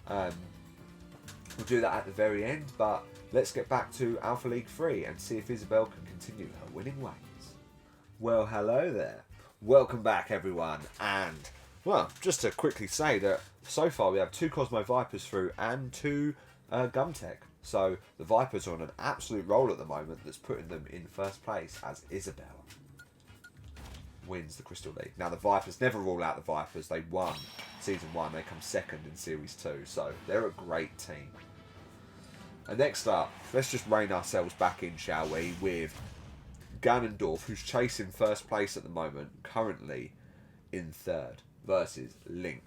We'll do that at the very end, but let's get back to Alpha League 3 and see if Isabel can continue her winning ways. Well, hello there. Welcome back, everyone. And, well, just to quickly say that so far we have 2 Cosmo Vipers through and 2 Gumtech. So the Vipers are on an absolute roll at the moment that's putting them in first place as Isabel wins the Crystal League. Now, the Vipers never rule out the Vipers. They won Season 1. They come second in Series 2. So they're a great team. And next up, let's just rein ourselves back in, shall we, with Ganondorf, who's chasing first place at the moment, currently in 3rd, versus Link,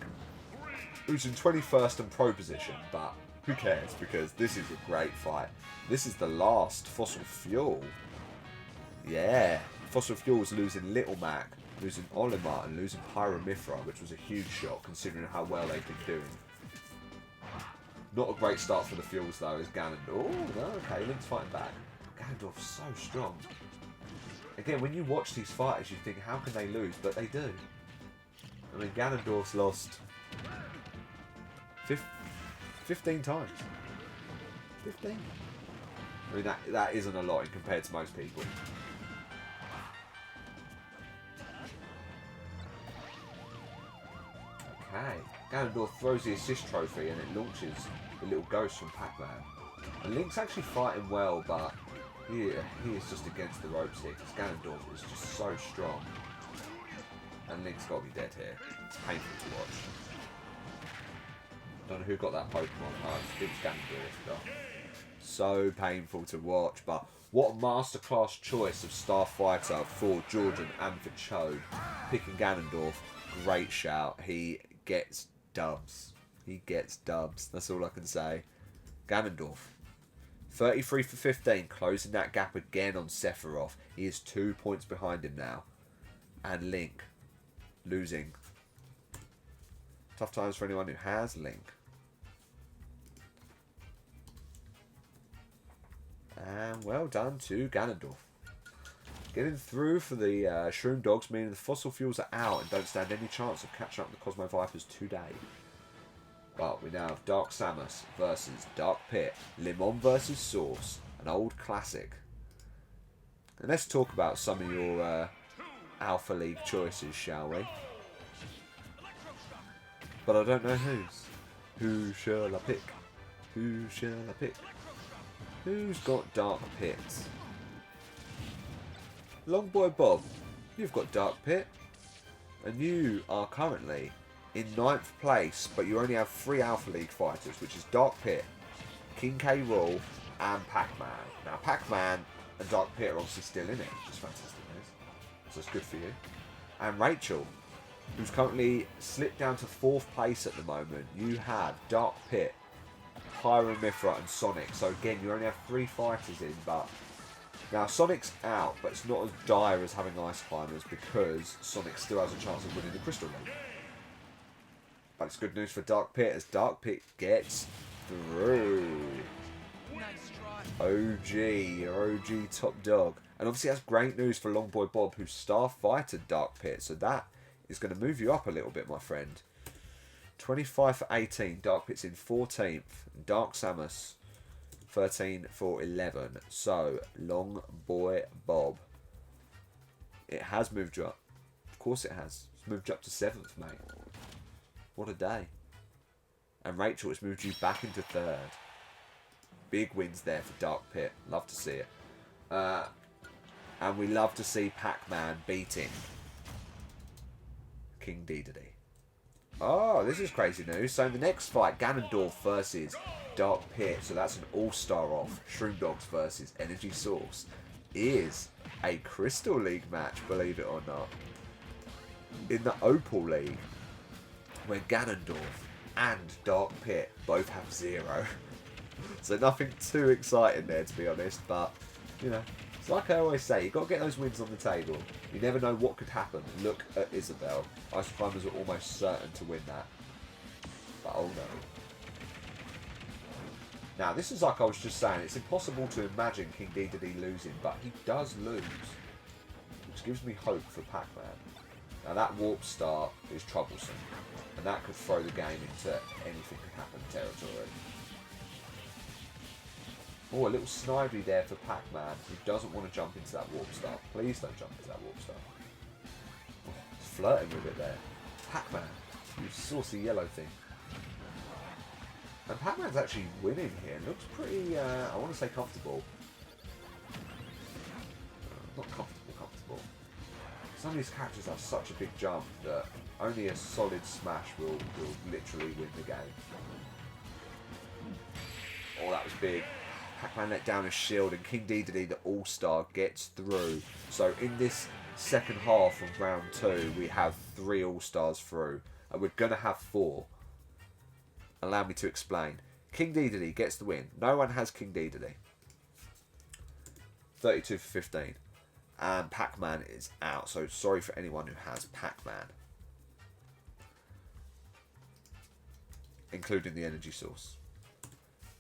who's in 21st and pro position, but who cares, because this is a great fight. This is the last Fossil Fuel. Yeah, Fossil Fuel's losing Little Mac, losing Olimar, and losing Pyramithra, which was a huge shock considering how well they've been doing. Not a great start for the Fuels though, is Ganondorf. Oh, no, okay, Link's fighting back. Ganondorf's so strong. Again, when you watch these fighters, you think, how can they lose? But they do. I mean, Ganondorf's lost 15 times. 15. I mean, that isn't a lot in compared to most people. Okay. Ganondorf throws the assist trophy and it launches the little ghost from Pac-Man. And Link's actually fighting well, but he is just against the ropes here because Ganondorf is just so strong. And Link's got to be dead here. It's painful to watch. Don't know who got that Pokemon. Oh, it was Ganondorf. Though. So painful to watch, but what a masterclass choice of Starfighter for Jordan and for Cho. Picking Ganondorf, great shout. He gets dubs. He gets dubs. That's all I can say. Ganondorf. 33 for 15, closing that gap again on Sephiroth. He is 2 points behind him now. And Link, losing. Tough times for anyone who has Link. And well done to Ganondorf. Getting through for the Shroom Dogs, meaning the Fossil Fuels are out and don't stand any chance of catching up the Cosmo Vipers today. But we now have Dark Samus versus Dark Pit. Limon versus Sauce. An old classic. And let's talk about some of your Alpha League choices, shall we? But I don't know whose. Who shall I pick? Who shall I pick? Who's got Dark Pit? Longboy Bob, you've got Dark Pit. And you are currently in 9th place, but you only have 3 Alpha League fighters, which is Dark Pit, King K. Rool, and Pac-Man. Now, Pac-Man and Dark Pit are obviously still in it, which is fantastic news. So it's good for you. And Rachel, who's currently slipped down to 4th place at the moment. You have Dark Pit, Pyro Mithra and Sonic. So again, you only have 3 fighters in, but now Sonic's out, but it's not as dire as having Ice Climbers because Sonic still has a chance of winning the Crystal League. But it's good news for Dark Pit as Dark Pit gets through. OG top dog. And obviously that's great news for Longboy Bob, who star fighted Dark Pit. So that is going to move you up a little bit, my friend. 25 for 18. Dark Pit's in 14th. Dark Samus 13 for 11. So Longboy Bob, it has moved you up. Of course it has. It's moved you up to 7th, mate. What a day. And Rachel, it's moved you back into 3rd. Big wins there for Dark Pit. Love to see it. And we love to see Pac-Man beating King Dedede. Oh, this is crazy news. So in the next fight, Ganondorf versus Dark Pit. So that's an all-star off. Shroom Dogs versus Energy Source. Is a Crystal League match, believe it or not. In the Opal League, where Ganondorf and Dark Pit both have 0. So nothing too exciting there, to be honest. But, you know, it's like I always say, you've got to get those wins on the table. You never know what could happen. Look at Isabelle. Ice Climbers are almost certain to win that. But oh no. Now, this is like I was just saying. It's impossible to imagine King Dedede losing, but he does lose. Which gives me hope for Pac-Man. Now, that Warp Star is troublesome. And that could throw the game into anything can happen territory. Oh, a little Snively there for Pac-Man, who doesn't want to jump into that Warp Star. Please don't jump into that Warp Star. Oh, he's flirting with it there. Pac-Man, you saucy yellow thing. And Pac-Man's actually winning here. Looks pretty, I want to say comfortable. Not comfortable. Some of these characters have such a big jump that only a solid smash will literally win the game. Oh, that was big. Pac-Man let down a shield, and King Dedede, the All-Star, gets through. So in this second half of round 2, we have 3 All-Stars through. And we're going to have 4. Allow me to explain. King Dedede gets the win. No one has King Dedede. 32 for 15. And Pac-Man is out. So sorry for anyone who has Pac-Man. Including the energy source.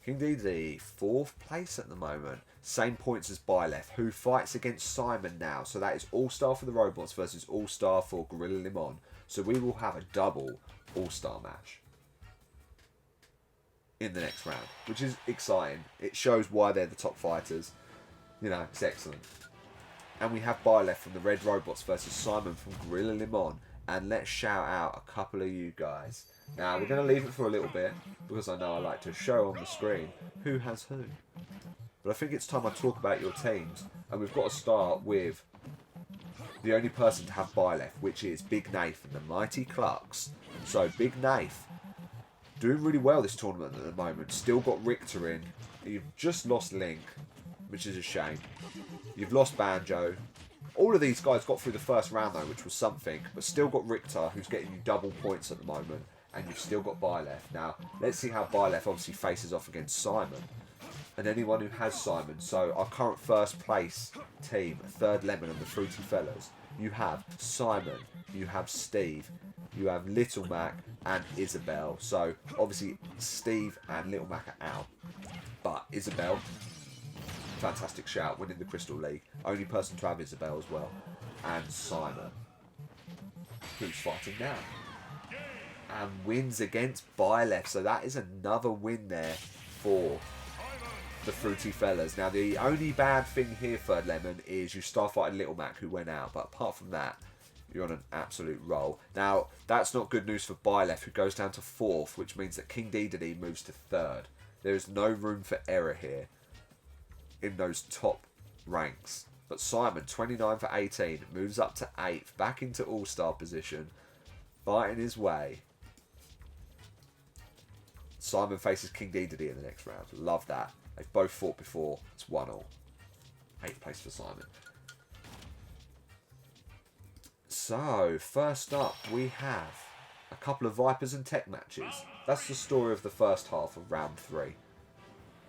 King Dedede, 4th place at the moment. Same points as Byleth, who fights against Simon now. So that is All-Star for the Robots versus All-Star for Gorilla Limon. So we will have a double All-Star match in the next round, which is exciting. It shows why they're the top fighters. You know, it's excellent. And we have Byleth from the Red Robots versus Simon from Gorilla Limon. And let's shout out a couple of you guys. Now, we're going to leave it for a little bit, because I know I like to show on the screen who has who. But I think it's time I talk about your teams. And we've got to start with the only person to have Byleth, which is Big Nath and the Mighty Clucks. So, Big Nath, doing really well this tournament at the moment. Still got Richter in. You've just lost Link, which is a shame. You've lost Banjo. All of these guys got through the first round, though, which was something. But still got Richter, who's getting you double points at the moment. And you've still got Byleth. Now, let's see how Byleth obviously faces off against Simon. And anyone who has Simon. So, our current first place team, Third Lemon and the Fruity Fellas. You have Simon. You have Steve. You have Little Mac and Isabelle. So, obviously, Steve and Little Mac are out. But Isabelle, fantastic shout, winning the Crystal League. Only person to have Isabelle as well. And Simon, who's fighting now. And wins against Byleth. So that is another win there for the Fruity Fellas. Now, the only bad thing here, Third Lemon, is you start fighting Little Mac, who went out. But apart from that, you're on an absolute roll. Now, that's not good news for Byleth, who goes down to 4th, which means that King Dedede moves to 3rd. There is no room for error here in those top ranks. But Simon, 29 for 18, moves up to 8th, back into All-Star position, fighting his way. Simon faces King Dedede in the next round. Love that. They've both fought before. It's 1-1. 8th place for Simon. So, first up, we have a couple of Vipers and Tech matches. That's the story of the first half of round 3.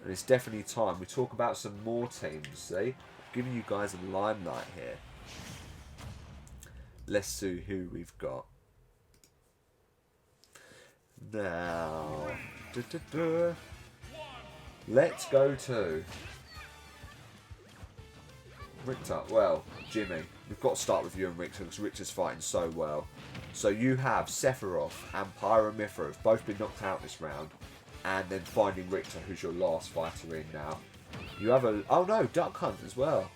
And it's definitely time we talk about some more teams, see? Giving you guys a limelight here. Let's see who we've got. Now, let's go to Richter. Well, Jimmy. We've got to start with you and Richter because Richter's fighting so well. So you have Sephiroth and Pyra have both been knocked out this round. And then finding Richter, who's your last fighter in now. You have a... Oh no, Duck Hunt as well.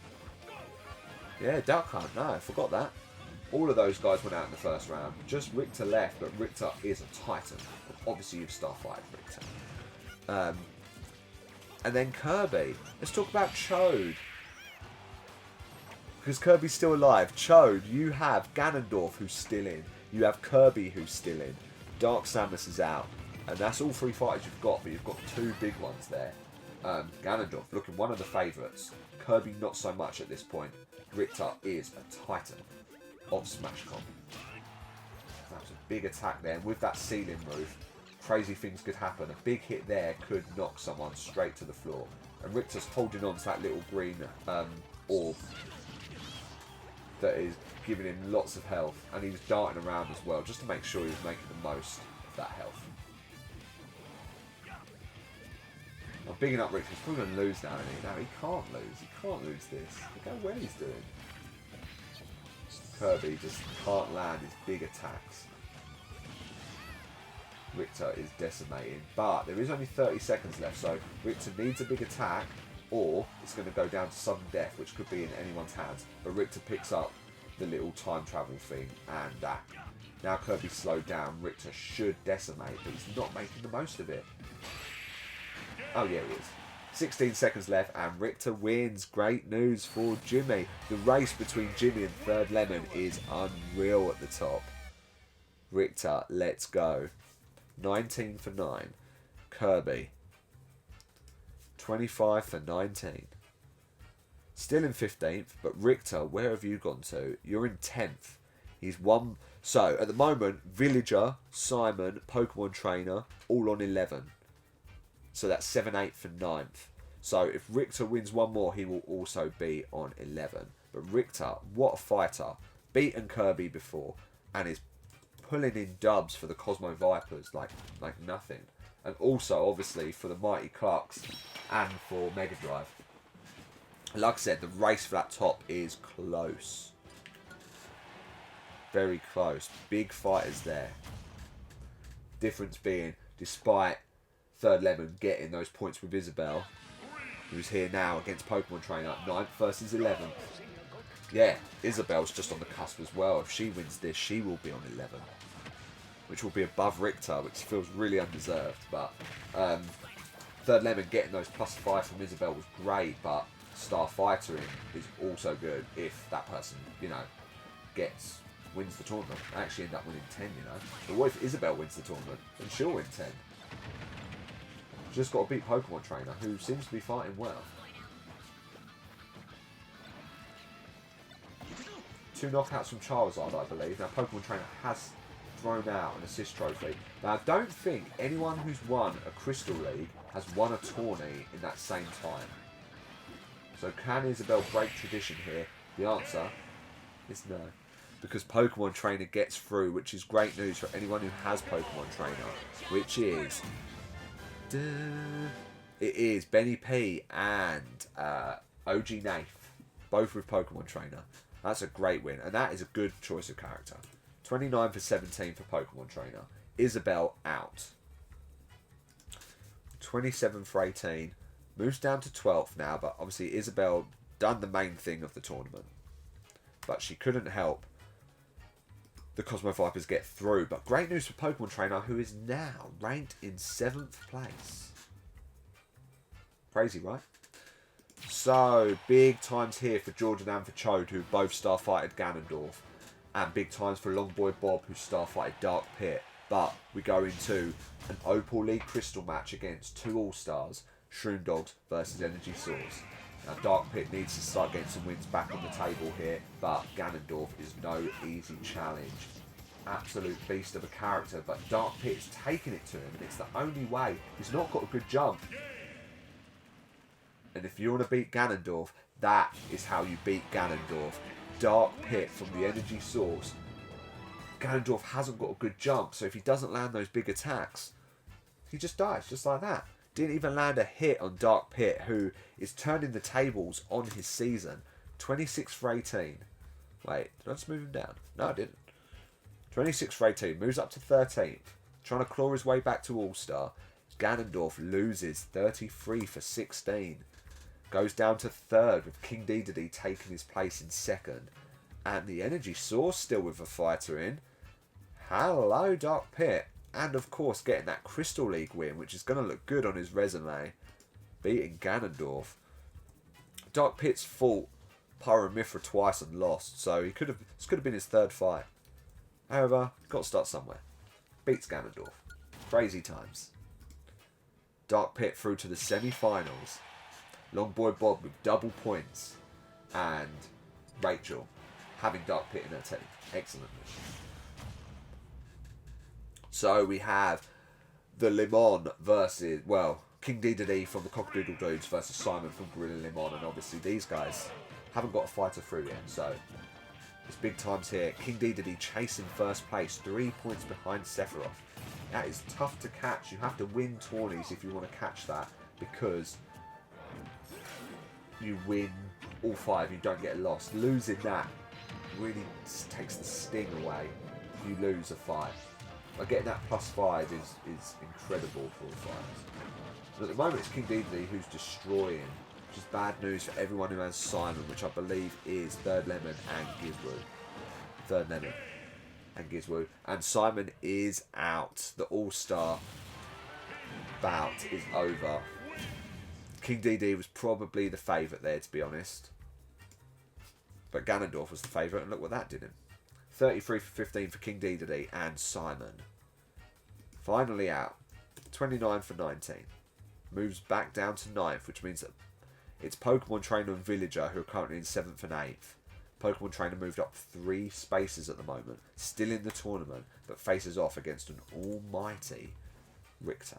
Yeah, Duck Hunt. No, I forgot that. All of those guys went out in the first round. Just Richter left, but Richter is a titan. Obviously, you've starfighted Richter. And then Kirby. Let's talk about Chode. Because Kirby's still alive. Chode, you have Ganondorf, who's still in. You have Kirby, who's still in. Dark Samus is out. And that's all 3 fighters you've got, but you've got 2 big ones there. Ganondorf, looking one of the favourites. Kirby, not so much at this point. Richter is a titan of Smash Com. That was a big attack there. And with that ceiling move, crazy things could happen. A big hit there could knock someone straight to the floor. And Richter's holding on to that little green orb that is giving him lots of health. And he was darting around as well, just to make sure he was making the most of that health. I'm bigging up Richter. He's probably going to lose now, isn't he? No, he can't lose. He can't lose this. Look how well he's doing. Kirby just can't land his big attacks. Richter is decimating, but there is only 30 seconds left, so Richter needs a big attack, or it's going to go down to sudden death, which could be in anyone's hands. But Richter picks up the little time travel thing, and that. Now Kirby's slowed down, Richter should decimate, but he's not making the most of it. Oh yeah, he is. 16 seconds left and Richter wins. Great news for Jimmy. The race between Jimmy and Third Lemon is unreal at the top. Richter, let's go. 19 for 9. Kirby, 25 for 19. Still in 15th, but Richter, where have you gone to? You're in 10th. He's one. So, at the moment, Villager, Simon, Pokemon Trainer, all on 11. So that's 7, 8 for 9th. So if Richter wins one more, he will also be on 11. But Richter, what a fighter. Beaten Kirby before and is pulling in dubs for the Cosmo Vipers like nothing. And also, obviously, for the Mighty Clarks and for Mega Drive. Like I said, the race for that top is close. Very close. Big fighters there. Difference being, despite Third Lemon getting those points with Isabelle, who's here now against Pokemon Trainer, 9th versus 11th. Yeah, Isabelle's just on the cusp as well. If she wins this, she will be on 11, which will be above Richter, which feels really undeserved. But Third Lemon getting those +5 from Isabelle was great, but Starfightering is also good if that person, you know, wins the tournament. I actually end up winning 10, you know. But what if Isabelle wins the tournament? Then she'll win 10. Just got to beat Pokemon Trainer, who seems to be fighting well. 2 knockouts from Charizard, I believe. Now, Pokemon Trainer has thrown out an assist trophy. Now, I don't think anyone who's won a Crystal League has won a tourney in that same time. So, can Isabelle break tradition here? The answer is no. Because Pokemon Trainer gets through, which is great news for anyone who has Pokemon Trainer, which is... It is Benny P and OG Nath, both with Pokemon Trainer. That's a great win, and that is a good choice of character. 29 for 17 for Pokemon Trainer. Isabelle out. 27 for 18. Moves down to 12th now, but obviously Isabelle done the main thing of the tournament. But she couldn't help the Cosmo Vipers get through. But great news for Pokemon Trainer, who is now ranked in 7th place. Crazy, right? So, big times here for Jordan and for Chode, who both starfighted Ganondorf. And big times for Longboy Bob, who starfighted Dark Pit. But we go into an Opal League Crystal match against 2 All-Stars, Shroom Dogs versus Energy Source. Now Dark Pit needs to start getting some wins back on the table here, but Ganondorf is no easy challenge. Absolute beast of a character, but Dark Pit is taking it to him, and it's the only way. He's not got a good jump. And if you want to beat Ganondorf, that is how you beat Ganondorf. Dark Pit from the energy source. Ganondorf hasn't got a good jump, so if he doesn't land those big attacks, he just dies, just like that. Didn't even land a hit on Dark Pit, who is turning the tables on his season. 26 for 18. Wait, did I just move him down? No, I didn't. 26 for 18, moves up to 13th. Trying to claw his way back to All-Star. Ganondorf loses 33 for 16. Goes down to 3rd with King Dedede taking his place in 2nd. And the energy source still with a fighter in. Hello, Dark Pit. And of course getting that Crystal League win, which is going to look good on his resume. Beating Ganondorf. Dark Pit's fought Pyra/Mythra twice and lost, so this could have been his 3rd fight. However, got to start somewhere. Beats Ganondorf. Crazy times. Dark Pit through to the semi-finals. Long Boy Bob with double points. And Rachel having Dark Pit in her team. Excellent. So we have the Limon versus, well, King Dedede from the Cockadoodle Dudes versus Simon from Gorilla Limon. And obviously these guys haven't got a fighter through yet. So it's big times here. King Dedede chasing 1st place. 3 points behind Sephiroth. That is tough to catch. You have to win tourneys if you want to catch that. Because you win all 5. You don't get lost. Losing that really takes the sting away. You lose a fight. But getting that +5 is incredible for all fights. But at the moment it's King Dedede who's destroying, which is bad news for everyone who has Simon, which I believe is 3rd Lemon and Gizwu. 3rd Lemon and Gizwu. And Simon is out. The All-Star bout is over. King Dedede was probably the favourite there, to be honest. But Ganondorf was the favourite, and look what that did him. 33 for 15 for King Dedede and Simon. Finally out. 29 for 19. Moves back down to 9th, which means that it's Pokemon Trainer and Villager who are currently in 7th and 8th. Pokemon Trainer moved up 3 spaces at the moment. Still in the tournament, but faces off against an almighty Richter.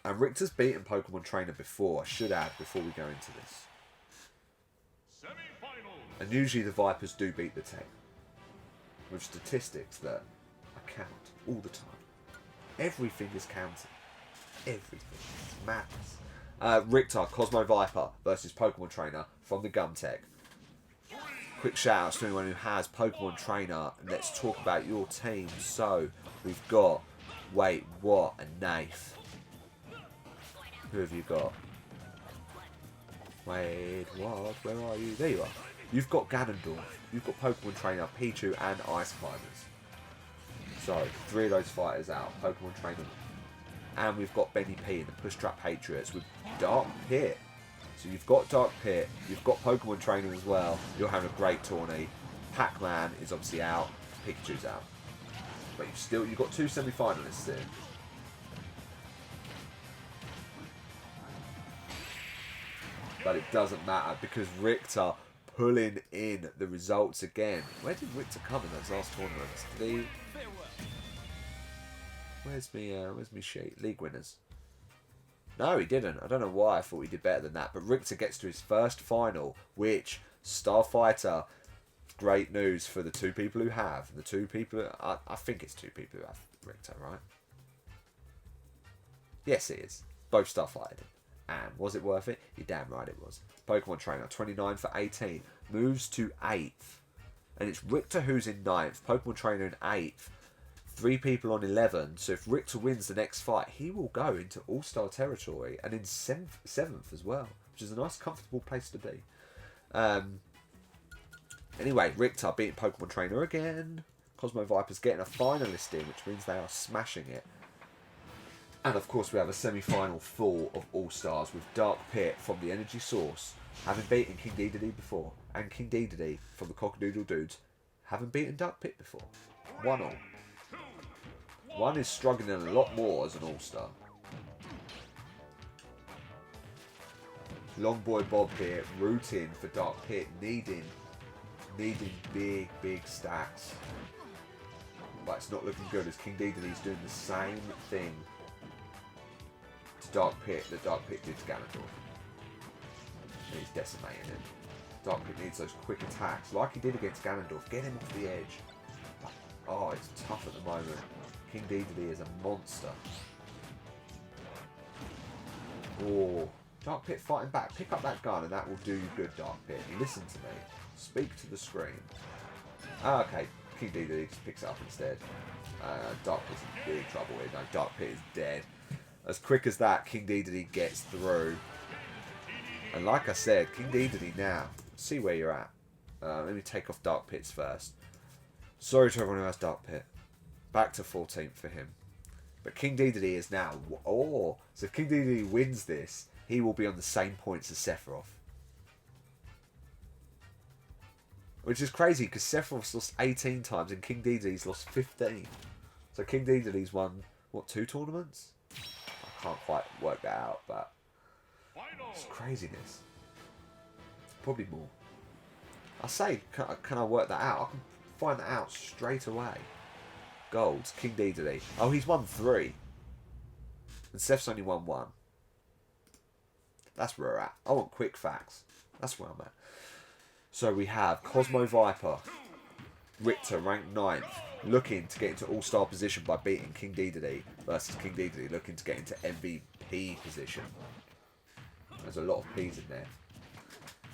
And Richter's beaten Pokemon Trainer before, I should add, before we go into this. And usually the Vipers do beat the Tech. With statistics that count all the time. Everything is counted. Everything. It's madness. Richter, Cosmo Viper versus Pokemon Trainer from the Gumtech. Quick shout outs to anyone who has Pokemon Trainer. And let's talk about your team. So, we've got... Wait, what? A Nath. Who have you got? Wait, what? Where are you? There you are. You've got Ganondorf. You've got Pokemon Trainer, Pichu, and Ice Climbers. So, 3 of those fighters out. Pokemon Trainer. And we've got Benny P and the Push Trap Patriots with Dark Pit. So you've got Dark Pit. You've got Pokemon Trainer as well. You're having a great tourney. Pac-Man is obviously out. Pikachu's out. But you've got 2 semi-finalists here. But it doesn't matter because Richter pulling in the results again. Where did Richter come in those last tournaments? Did he... Where's me sheet? League winners. No, he didn't. I don't know why I thought he did better than that. But Richter gets to his first final, which Starfighter. Great news for the 2 people who have. The 2 people... I think it's 2 people who have Richter, right? Yes, it is. Both Starfighter. And was it worth it? You're damn right it was. Pokemon Trainer, 29 for 18. Moves to 8th. And it's Richter who's in 9th. Pokemon Trainer in 8th. 3 people on 11. So if Richter wins the next fight, he will go into All-Star territory. And in 7th as well. Which is a nice, comfortable place to be. Anyway, Richter beating Pokemon Trainer again. Cosmo Viper's getting a finalist in, which means they are smashing it. And of course we have a semi-final full of All-Stars with Dark Pit from the Energy Source, having beaten King Dedede before, and King Dedede from the Cockadoodle Dudes, having beaten Dark Pit before. 1-1. One is struggling a lot more as an All-Star. Long Boy Bob here, rooting for Dark Pit, needing big stacks. But it's not looking good as King Dedede's doing the same thing to Dark Pit that Dark Pit did to Ganondorf. And he's decimating him. Dark Pit needs those quick attacks, like he did against Ganondorf. Get him off the edge. Oh, it's tough at the moment. King Dedede is a monster. Oh, Dark Pit fighting back. Pick up that gun and that will do you good, Dark Pit. Listen to me. Speak to the screen. Ah, okay. King Dedede just picks it up instead. Dark Pit's in big trouble here. No, Dark Pit is dead. As quick as that, King Dedede gets through. And like I said, King Dedede now. See where you're at. Let me take off Dark Pit's first. Sorry to everyone who has Dark Pit. Back to 14th for him. But King Dedede is now... Oh! So if King Dedede wins this, he will be on the same points as Sephiroth. Which is crazy, because Sephiroth's lost 18 times and King Dedede's lost 15. So King Dedede's won, what, 2 tournaments? I can't quite work that out, but... It's craziness. Probably more. I say, can I work that out? I can find that out straight away. Golds, King Dedede. Oh, he's won 3. And Seth's only won 1. That's where we're at. I want quick facts. That's where I'm at. So we have Cosmo Viper, Richter, ranked 9th, looking to get into all-star position by beating King Dedede versus King Dedede, looking to get into MVP position. There's a lot of P's in there.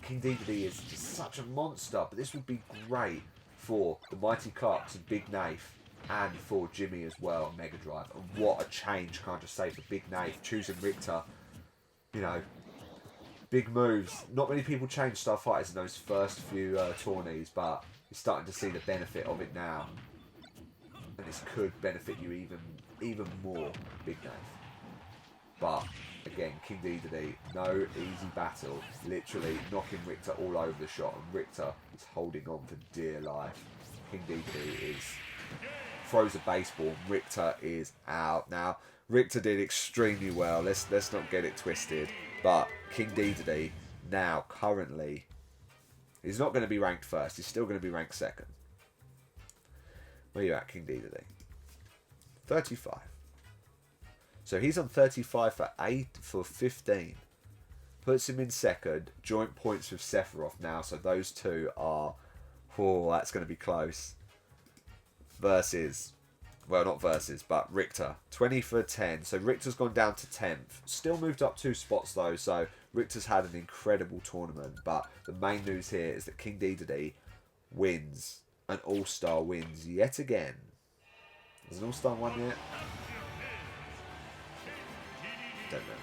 King Dedede is just such a monster, but this would be great for the Mighty Clarks and Big Nath, and for Jimmy as well, Mega Drive. And what a change, can't I just say, for Big Nath, choosing Richter. You know, big moves. Not many people change Starfighters in those first few tourneys, but you're starting to see the benefit of it now. And this could benefit you even more, Big Nath. But, again, King Dedede, no easy battle. Literally knocking Richter all over the shot, and Richter is holding on for dear life. King Dedede throws a baseball, Richter is out. Now, Richter did extremely well, let's not get it twisted, but King Dedede now, currently, he's not going to be ranked first, he's still going to be ranked second. Where are you at, King Dedede? 35. So he's on 35 for 15. Puts him in second, joint points with Sephiroth now, so those two are, oh, that's going to be close. Versus, well, not versus, but Richter, 20 for 10. So Richter's gone down to 10th. Still moved up 2 spots though, so Richter's had an incredible tournament. But the main news here is that King Dedede wins, an all-star wins yet again. Has an all-star won yet? Don't know.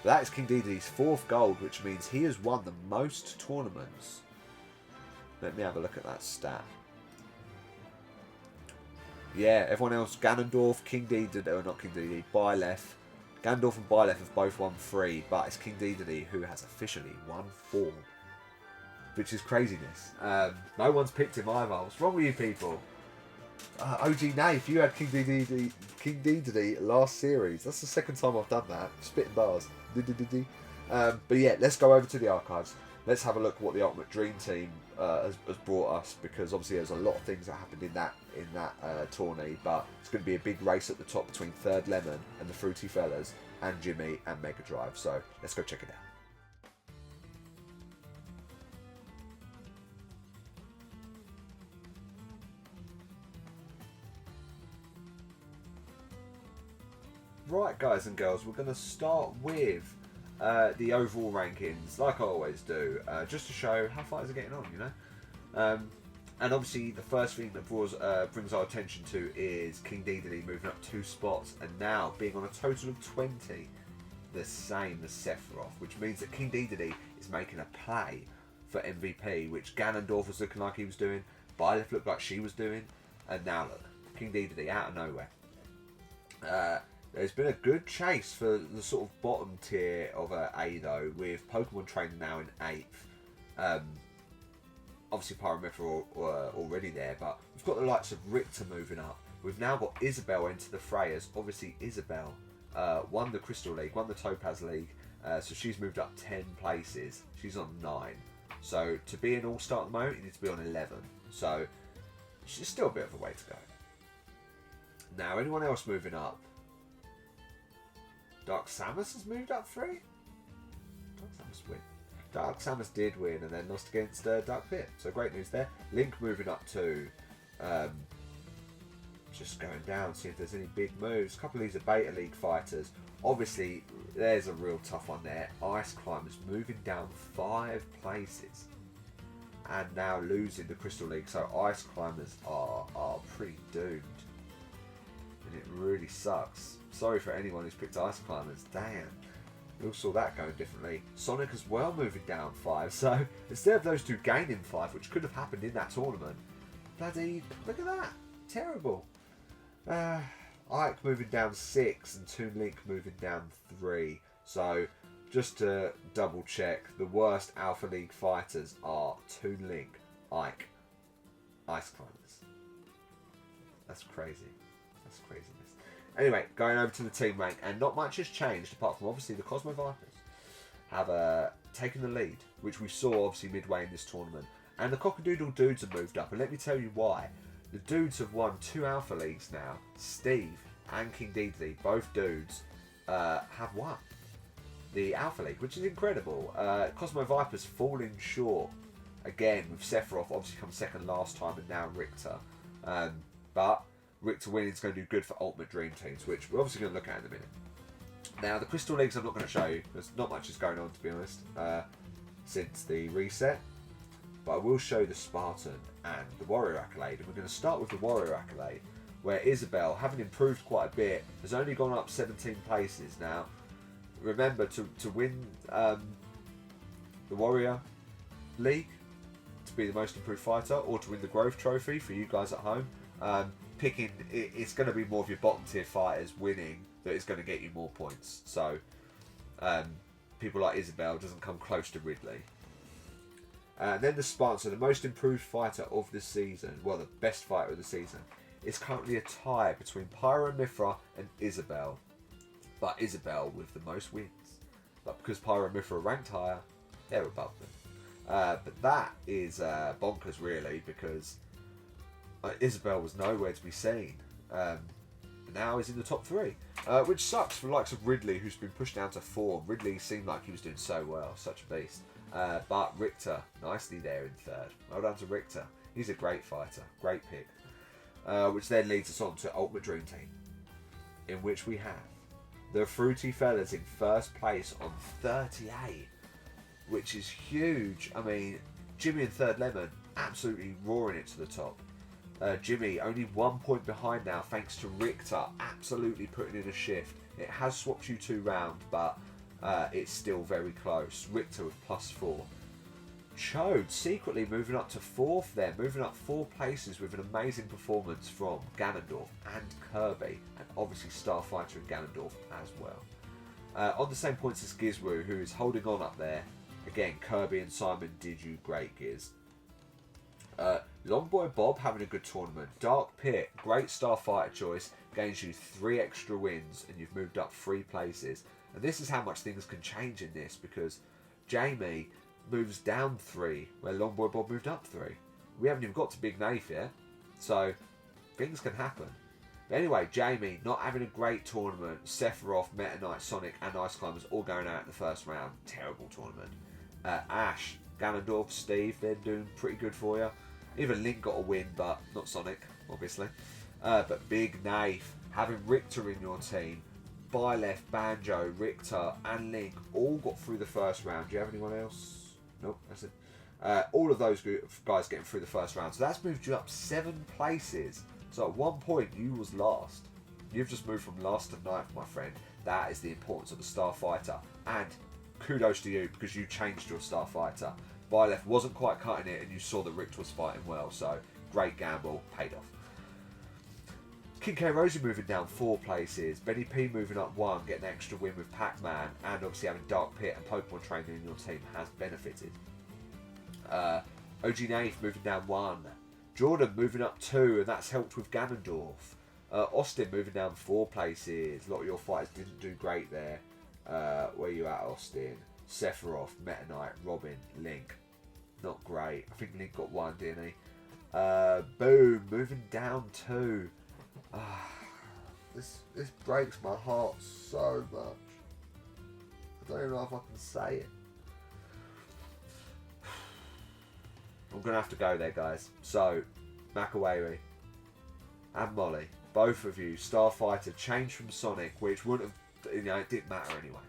But that is King Dedede's 4th gold, which means he has won the most tournaments. Let me have a look at that stat. Yeah, everyone else, Ganondorf, King Dedede, or not King Dedede, Byleth. Ganondorf and Byleth have both won 3, but it's King Dedede who has officially won 4. Which is craziness. No one's picked him either. What's wrong with you people? OG Nath, you had King Dedede last series. That's the 2nd time I've done that. Spitting bars. But yeah, let's go over to the archives. Let's have a look at what the Ultimate Dream Team has brought us, because obviously there's a lot of things that happened in that tourney, but it's going to be a big race at the top between Third Lemon and the Fruity Fellas and Jimmy and Mega Drive. So let's go check it out. Right, guys and girls, we're going to start with the overall rankings, like I always do, just to show how fighters are getting on, you know. And obviously, the first thing that brings our attention to is King Dedede moving up 2 spots, and now being on a total of 20, the same as Sephiroth, which means that King Dedede is making a play for MVP, which Ganondorf was looking like he was doing, Byleth looked like she was doing, and now look, King Dedede out of nowhere. There's been a good chase for the sort of bottom tier of A though, with Pokemon Trainer now in 8th. Obviously Pyramithra already there, but we've got the likes of Richter moving up. We've now got Isabelle into the fray, as obviously Isabelle won the Crystal League, won the Topaz League, So she's moved up 10 places. She's on 9. So to be an all-star at the moment, you need to be on 11. So she's still a bit of a way to go. Now, anyone else moving up? Dark Samus has moved up 3? Dark Samus win. Dark Samus did win and then lost against Dark Pit. So great news there. Link moving up 2. Just going down, see if there's any big moves. A couple of these are Beta League fighters. Obviously, there's a real tough one there. Ice Climbers moving down 5 places. And now losing the Crystal League. So Ice Climbers are pretty doomed. And it really sucks. Sorry for anyone who's picked Ice Climbers. Damn. We all saw that going differently. Sonic as well moving down 5. So instead of those two gaining 5, which could have happened in that tournament, bloody, look at that. Terrible. Ike moving down 6 and Toon Link moving down 3. So just to double check, the worst Alpha League fighters are Toon Link, Ike, Ice Climbers. That's crazy. That's craziness. Anyway, going over to the team rank, and not much has changed apart from obviously the Cosmo Vipers have taken the lead, which we saw obviously midway in this tournament. And the Cockadoodle Dudes have moved up, and let me tell you why. The Dudes have won 2 Alpha Leagues now. Steve and King Deedly, both dudes, have won the Alpha League, which is incredible. Cosmo Vipers falling short again with Sephiroth, obviously come second last time, and now Richter. But Richter winning is going to do good for Ultimate Dream Teams, which we're obviously going to look at in a minute. Now, the Crystal Leagues I'm not going to show you, because not much is going on, to be honest, since the reset. But I will show you the Spartan and the Warrior Accolade. And we're going to start with the Warrior Accolade, where Isabel, having improved quite a bit, has only gone up 17 places. Now, remember, to win the Warrior League, to be the most improved fighter, or to win the Growth Trophy for you guys at home, picking, it's going to be more of your bottom tier fighters winning that is going to get you more points. So, people like Isabel doesn't come close to Ridley. Then the Spartan, so the most improved fighter of the season, well, the best fighter of the season, is currently a tie between Pyro Mithra and Isabel. But Isabel with the most wins. But because Pyro Mithra ranked higher, they're above them. But that is bonkers, really, because Isabel was nowhere to be seen. Now is in the top 3, which sucks for the likes of Ridley, who's been pushed down to 4. Ridley seemed like he was doing so well, such a beast. But Richter, nicely there in 3rd. Well done to Richter. He's a great fighter, great pick. Which then leads us on to Ultimate Dream Team, in which we have the Fruity Fellas in 1st place on 38, which is huge. I mean, Jimmy and Third Lemon absolutely roaring it to the top. Jimmy only 1 point behind now, thanks to Richter absolutely putting in a shift. It has swapped you 2 round, but it's still very close. Richter with +4. Chode secretly moving up to 4th there, moving up 4 places with an amazing performance from Ganondorf and Kirby, and obviously Starfighter and Ganondorf as well. On the same points as Gizwu, who is holding on up there. Again, Kirby and Simon did you great, Giz. Longboy Bob having a good tournament. Dark Pit, great Starfighter choice, gains you 3 extra wins, and you've moved up 3 places. And this is how much things can change in this, because Jamie moves down 3, where Longboy Bob moved up 3. We haven't even got to Big Nath yet, so things can happen. But anyway, Jamie not having a great tournament. Sephiroth, Meta Knight, Sonic, and Ice Climbers all going out in the first round. Terrible tournament. Ash, Ganondorf, Steve, they're doing pretty good for you. Even Link got a win, but not Sonic, obviously. But Big Nath, having Richter in your team, Byleth, Banjo, Richter, and Link all got through the first round. Do you have anyone else? Nope, that's it. All of those guys getting through the first round. So that's moved you up 7 places. So at 1 point, you was last. You've just moved from last to 9th, my friend. That is the importance of the Starfighter. And kudos to you, because you changed your Starfighter. Byleth wasn't quite cutting it, and you saw that Richter was fighting well. So great gamble, paid off. King K. Rosie moving down 4 places. Benny P moving up 1, getting an extra win with Pac-Man, and obviously having Dark Pit and Pokemon Trainer in your team has benefited. OG Nath moving down 1. Jordan moving up 2, and that's helped with Ganondorf. Austin moving down 4 places. A lot of your fighters didn't do great there. where you at, Austin? Sephiroth, Meta Knight, Robin, Link. Not great. I think Link got 1, didn't he? Boom, moving down 2. This breaks my heart so much. I don't even know if I can say it. I'm going to have to go there, guys. So, Makawari and Molly, both of you, Starfighter, changed from Sonic, which wouldn't have, it didn't matter anyway.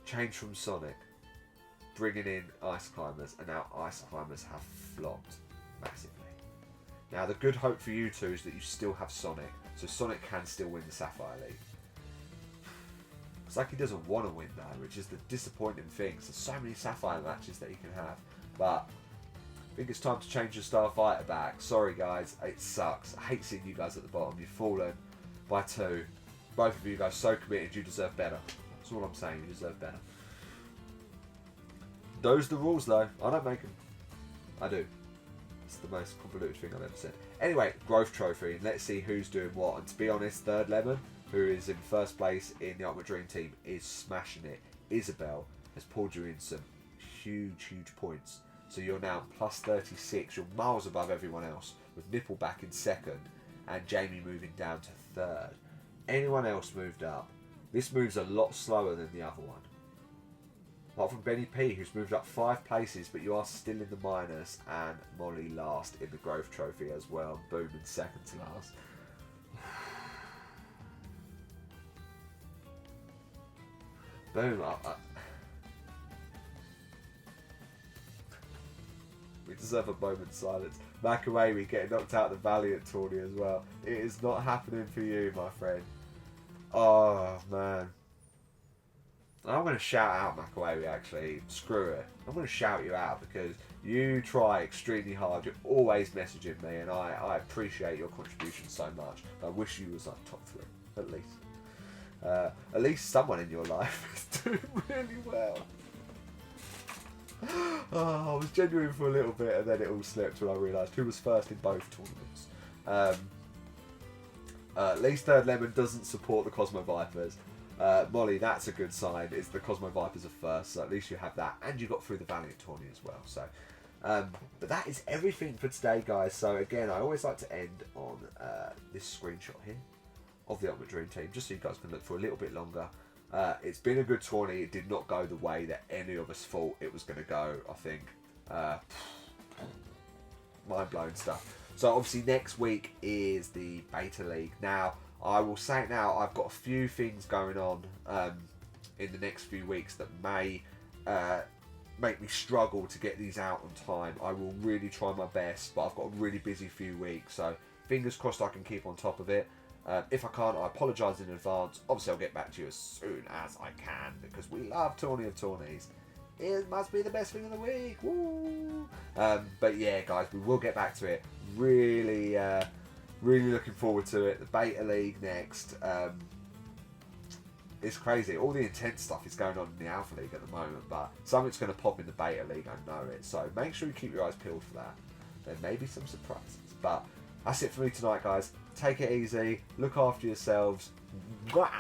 Changed from Sonic, bringing in Ice Climbers, and now Ice Climbers have flopped massively. Now, the good hope for you two is that you still have Sonic, so Sonic can still win the Sapphire League. It's like he doesn't want to win though, which is the disappointing thing. There's so many Sapphire matches that he can have, but I think it's time to change the Starfighter back. Sorry guys, it sucks. I hate seeing you guys at the bottom. You've fallen by 2. Both of you guys so committed, you deserve better. That's all I'm saying, you deserve better. Those are the rules though. I don't make them. I do. It's the most convoluted thing I've ever said. Anyway, growth trophy, and let's see who's doing what. And to be honest, Third Lemon, who is in first place in the Ultimate Dream Team, is smashing it. Isabel has pulled you in some huge points. So you're now plus 36. You're miles above everyone else, with Nipple back in second and Jamie moving down to third. Anyone else moved up? This moves a lot slower than the other one. Apart from Benny P, who's moved up 5 places, but you are still in the minus, and Molly last in the growth trophy as well. Boom in second to last. Boom. We deserve a moment's silence. Makawari getting knocked out of the Valiant tourney as well. It is not happening for you, my friend. Oh, man. I'm going to shout out Makawari, actually. Screw it. I'm going to shout you out because you try extremely hard. You're always messaging me, and I appreciate your contribution so much. I wish you was like top 3, at least. At least someone in your life is doing really well. Oh, I was genuine for a little bit, and then it all slipped when I realised who was first in both tournaments. At least Third Lemon doesn't support the Cosmo Vipers. Molly, that's a good sign. It's the Cosmo Vipers are first, so at least you have that, and you got through the Valiant tourney as well. So, but that is everything for today, guys. So again, I always like to end on this screenshot here of the Ultimate Dream Team, just so you guys can look for a little bit longer. It's been a good tourney. It did not go the way that any of us thought it was going to go, I think. Mind-blowing stuff. So obviously next week is the Beta League. Now, I will say it now, I've got a few things going on in the next few weeks that may make me struggle to get these out on time. I will really try my best, but I've got a really busy few weeks, so fingers crossed I can keep on top of it. If I can't, I apologise in advance. Obviously, I'll get back to you as soon as I can, because we love Tourney of Tourneys. It must be the best thing of the week. Woo! But yeah, guys, we will get back to it. Really looking forward to it. The Beta League next. It's crazy. All the intense stuff is going on in the Alpha League at the moment, but something's going to pop in the Beta League, I know it. So make sure you keep your eyes peeled for that. There may be some surprises. But that's it for me tonight, guys. Take it easy. Look after yourselves. Mwah!